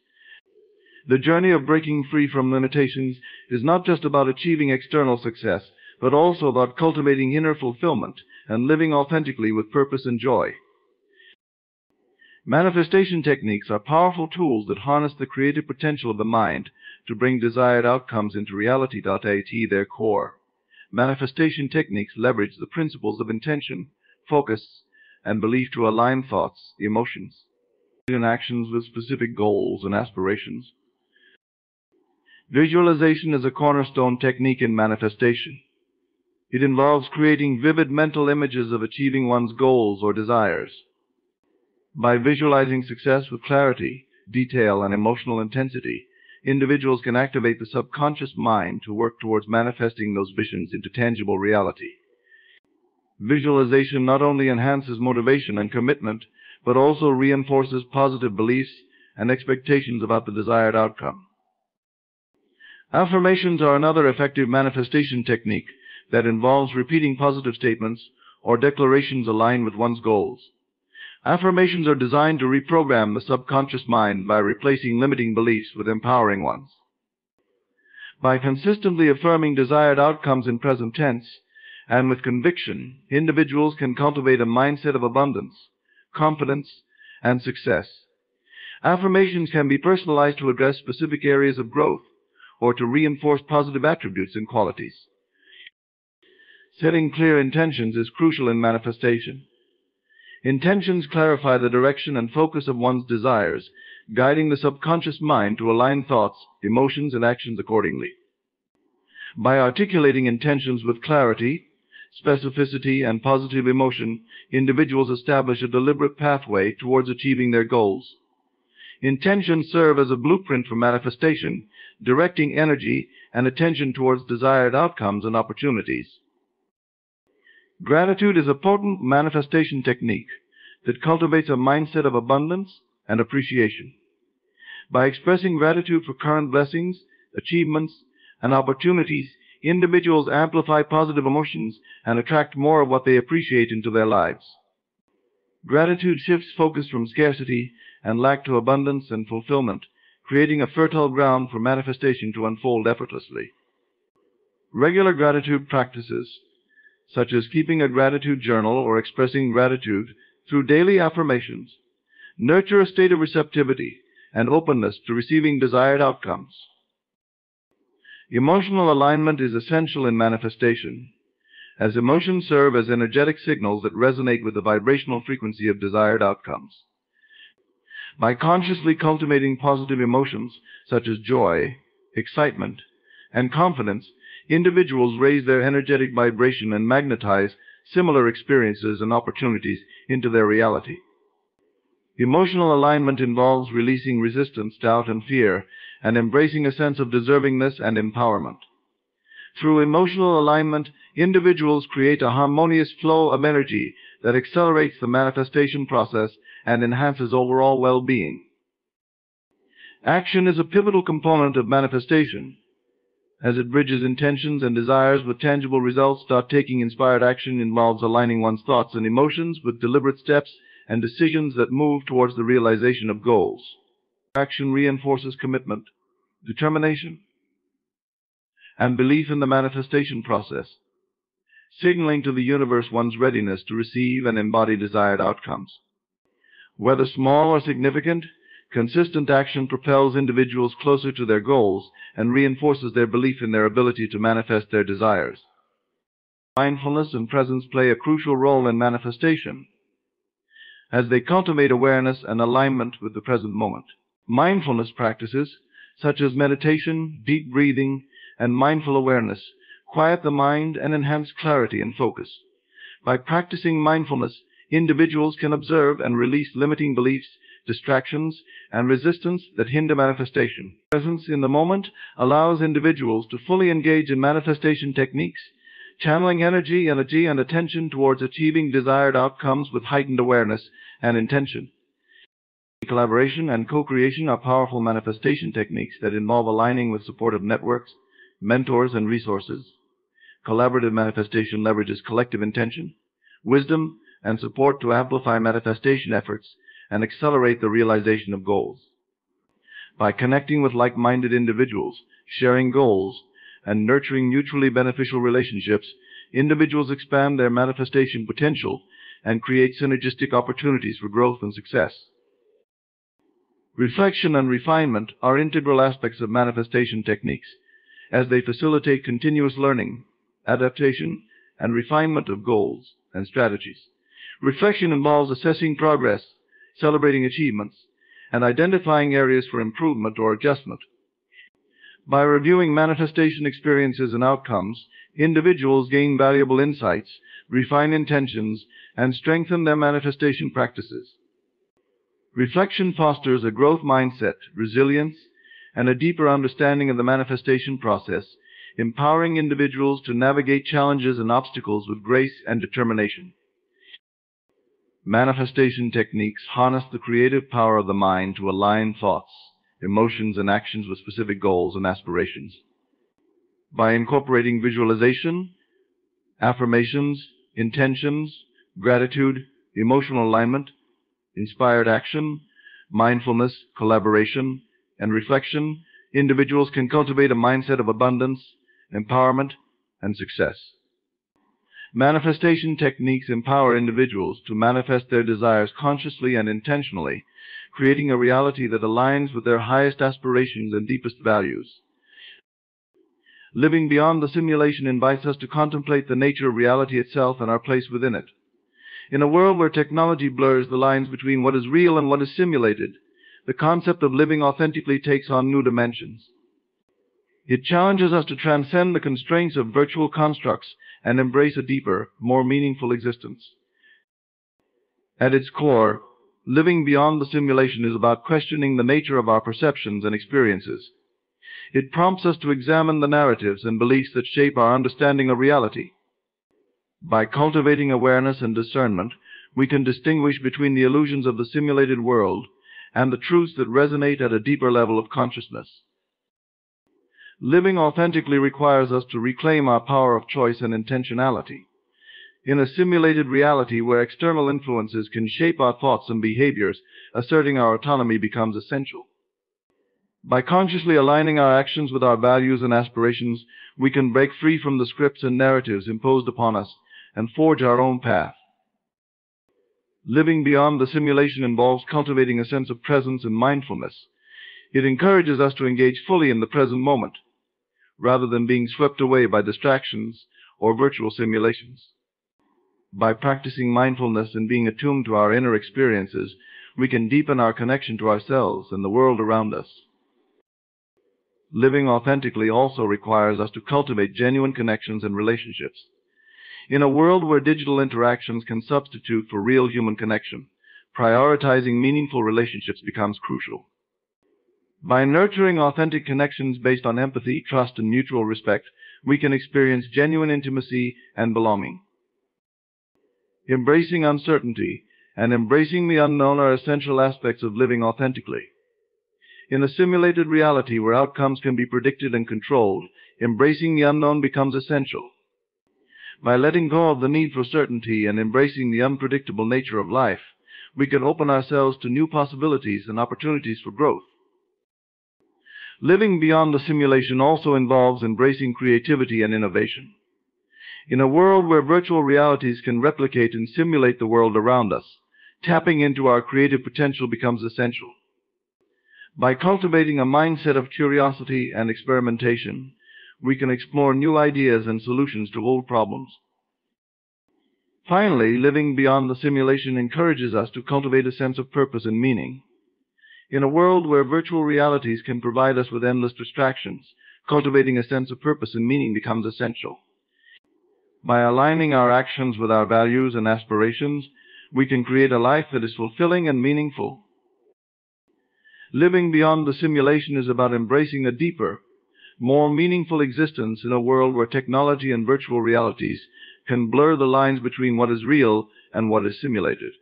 The journey of breaking free from limitations is not just about achieving external success, but also about cultivating inner fulfillment and living authentically with purpose and joy. Manifestation techniques are powerful tools that harness the creative potential of the mind to bring desired outcomes into reality. At their core, manifestation techniques leverage the principles of intention, focus, and belief to align thoughts, emotions, and actions with specific goals and aspirations. Visualization is a cornerstone technique in manifestation. It involves creating vivid mental images of achieving one's goals or desires. By visualizing success with clarity, detail, and emotional intensity, individuals can activate the subconscious mind to work towards manifesting those visions into tangible reality. Visualization not only enhances motivation and commitment, but also reinforces positive beliefs and expectations about the desired outcome. Affirmations are another effective manifestation technique that involves repeating positive statements or declarations aligned with one's goals. Affirmations are designed to reprogram the subconscious mind by replacing limiting beliefs with empowering ones. By consistently affirming desired outcomes in present tense and with conviction, individuals can cultivate a mindset of abundance, confidence, and success. Affirmations can be personalized to address specific areas of growth or to reinforce positive attributes and qualities. Setting clear intentions is crucial in manifestation. Intentions clarify the direction and focus of one's desires, guiding the subconscious mind to align thoughts, emotions, and actions accordingly. By articulating intentions with clarity, specificity, and positive emotion, individuals establish a deliberate pathway towards achieving their goals. Intentions serve as a blueprint for manifestation, directing energy and attention towards desired outcomes and opportunities. Gratitude is a potent manifestation technique that cultivates a mindset of abundance and appreciation. By expressing gratitude for current blessings, achievements, and opportunities, individuals amplify positive emotions and attract more of what they appreciate into their lives. Gratitude shifts focus from scarcity and lack to abundance and fulfillment, creating a fertile ground for manifestation to unfold effortlessly. Regular gratitude practices, such as keeping a gratitude journal or expressing gratitude through daily affirmations, nurture a state of receptivity and openness to receiving desired outcomes. Emotional alignment is essential in manifestation, as emotions serve as energetic signals that resonate with the vibrational frequency of desired outcomes. By consciously cultivating positive emotions such as joy, excitement, and confidence, individuals raise their energetic vibration and magnetize similar experiences and opportunities into their reality. Emotional alignment involves releasing resistance, doubt, and fear, and embracing a sense of deservingness and empowerment. Through emotional alignment, individuals create a harmonious flow of energy that accelerates the manifestation process and enhances overall well-being. Action is a pivotal component of manifestation, as it bridges intentions and desires with tangible results. Taking inspired action involves aligning one's thoughts and emotions with deliberate steps and decisions that move towards the realization of goals. Action reinforces commitment, determination, and belief in the manifestation process, signaling to the universe one's readiness to receive and embody desired outcomes. Whether small or significant, consistent action propels individuals closer to their goals and reinforces their belief in their ability to manifest their desires. Mindfulness and presence play a crucial role in manifestation, as they cultivate awareness and alignment with the present moment. Mindfulness practices, such as meditation, deep breathing, and mindful awareness, quiet the mind and enhance clarity and focus. By practicing mindfulness, individuals can observe and release limiting beliefs, distractions, and resistance that hinder manifestation. Presence in the moment allows individuals to fully engage in manifestation techniques, channeling energy and attention towards achieving desired outcomes with heightened awareness and intention. Collaboration and co-creation are powerful manifestation techniques that involve aligning with supportive networks, mentors, and resources. Collaborative manifestation leverages collective intention, wisdom, and support to amplify manifestation efforts and accelerate the realization of goals. By connecting with like-minded individuals, sharing goals, and nurturing mutually beneficial relationships, individuals expand their manifestation potential and create synergistic opportunities for growth and success. Reflection and refinement are integral aspects of manifestation techniques, as they facilitate continuous learning, adaptation, and refinement of goals and strategies. Reflection involves assessing progress, celebrating achievements, and identifying areas for improvement or adjustment. By reviewing manifestation experiences and outcomes, individuals gain valuable insights, refine intentions, and strengthen their manifestation practices. Reflection fosters a growth mindset, resilience, and a deeper understanding of the manifestation process, empowering individuals to navigate challenges and obstacles with grace and determination. Manifestation techniques harness the creative power of the mind to align thoughts, emotions, and actions with specific goals and aspirations. By incorporating visualization, affirmations, intentions, gratitude, emotional alignment, inspired action, mindfulness, collaboration, and reflection, individuals can cultivate a mindset of abundance, empowerment, and success. Manifestation techniques empower individuals to manifest their desires consciously and intentionally, creating a reality that aligns with their highest aspirations and deepest values. Living beyond the simulation invites us to contemplate the nature of reality itself and our place within it. In a world where technology blurs the lines between what is real and what is simulated, the concept of living authentically takes on new dimensions. It challenges us to transcend the constraints of virtual constructs and embrace a deeper, more meaningful existence. At its core, living beyond the simulation is about questioning the nature of our perceptions and experiences. It prompts us to examine the narratives and beliefs that shape our understanding of reality. By cultivating awareness and discernment, we can distinguish between the illusions of the simulated world and the truths that resonate at a deeper level of consciousness. Living authentically requires us to reclaim our power of choice and intentionality. In a simulated reality where external influences can shape our thoughts and behaviors, asserting our autonomy becomes essential. By consciously aligning our actions with our values and aspirations, we can break free from the scripts and narratives imposed upon us and forge our own path. Living beyond the simulation involves cultivating a sense of presence and mindfulness. It encourages us to engage fully in the present moment, rather than being swept away by distractions or virtual simulations. By practicing mindfulness and being attuned to our inner experiences, we can deepen our connection to ourselves and the world around us. Living authentically also requires us to cultivate genuine connections and relationships. In a world where digital interactions can substitute for real human connection, prioritizing meaningful relationships becomes crucial. By nurturing authentic connections based on empathy, trust, and mutual respect, we can experience genuine intimacy and belonging. Embracing uncertainty and embracing the unknown are essential aspects of living authentically. In a simulated reality where outcomes can be predicted and controlled, embracing the unknown becomes essential. By letting go of the need for certainty and embracing the unpredictable nature of life, we can open ourselves to new possibilities and opportunities for growth. Living beyond the simulation also involves embracing creativity and innovation. In a world where virtual realities can replicate and simulate the world around us, tapping into our creative potential becomes essential. By cultivating a mindset of curiosity and experimentation, we can explore new ideas and solutions to old problems. Finally, living beyond the simulation encourages us to cultivate a sense of purpose and meaning. In a world where virtual realities can provide us with endless distractions, cultivating a sense of purpose and meaning becomes essential. By aligning our actions with our values and aspirations, we can create a life that is fulfilling and meaningful. Living beyond the simulation is about embracing a deeper, more meaningful existence in a world where technology and virtual realities can blur the lines between what is real and what is simulated.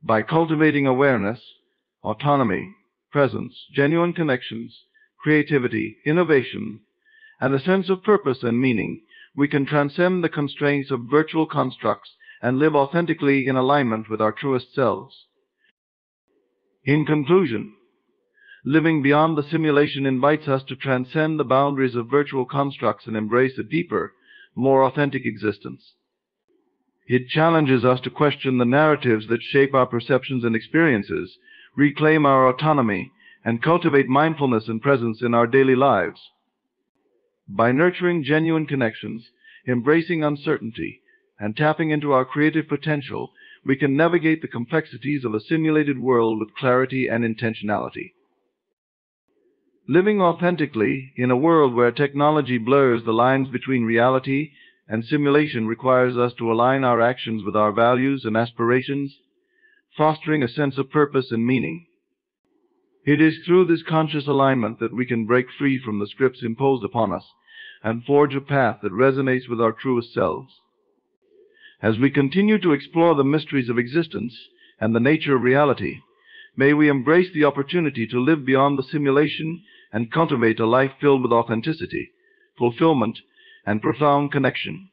By cultivating awareness, autonomy, presence, genuine connections, creativity, innovation, and a sense of purpose and meaning, we can transcend the constraints of virtual constructs and live authentically in alignment with our truest selves. In conclusion, living beyond the simulation invites us to transcend the boundaries of virtual constructs and embrace a deeper, more authentic existence. It challenges us to question the narratives that shape our perceptions and experiences, reclaim our autonomy, and cultivate mindfulness and presence in our daily lives. By nurturing genuine connections, embracing uncertainty, and tapping into our creative potential, we can navigate the complexities of a simulated world with clarity and intentionality. Living authentically in a world where technology blurs the lines between reality and simulation requires us to align our actions with our values and aspirations, fostering a sense of purpose and meaning. It is through this conscious alignment that we can break free from the scripts imposed upon us and forge a path that resonates with our truest selves. As we continue to explore the mysteries of existence and the nature of reality, may we embrace the opportunity to live beyond the simulation and cultivate a life filled with authenticity, fulfillment, and profound connection.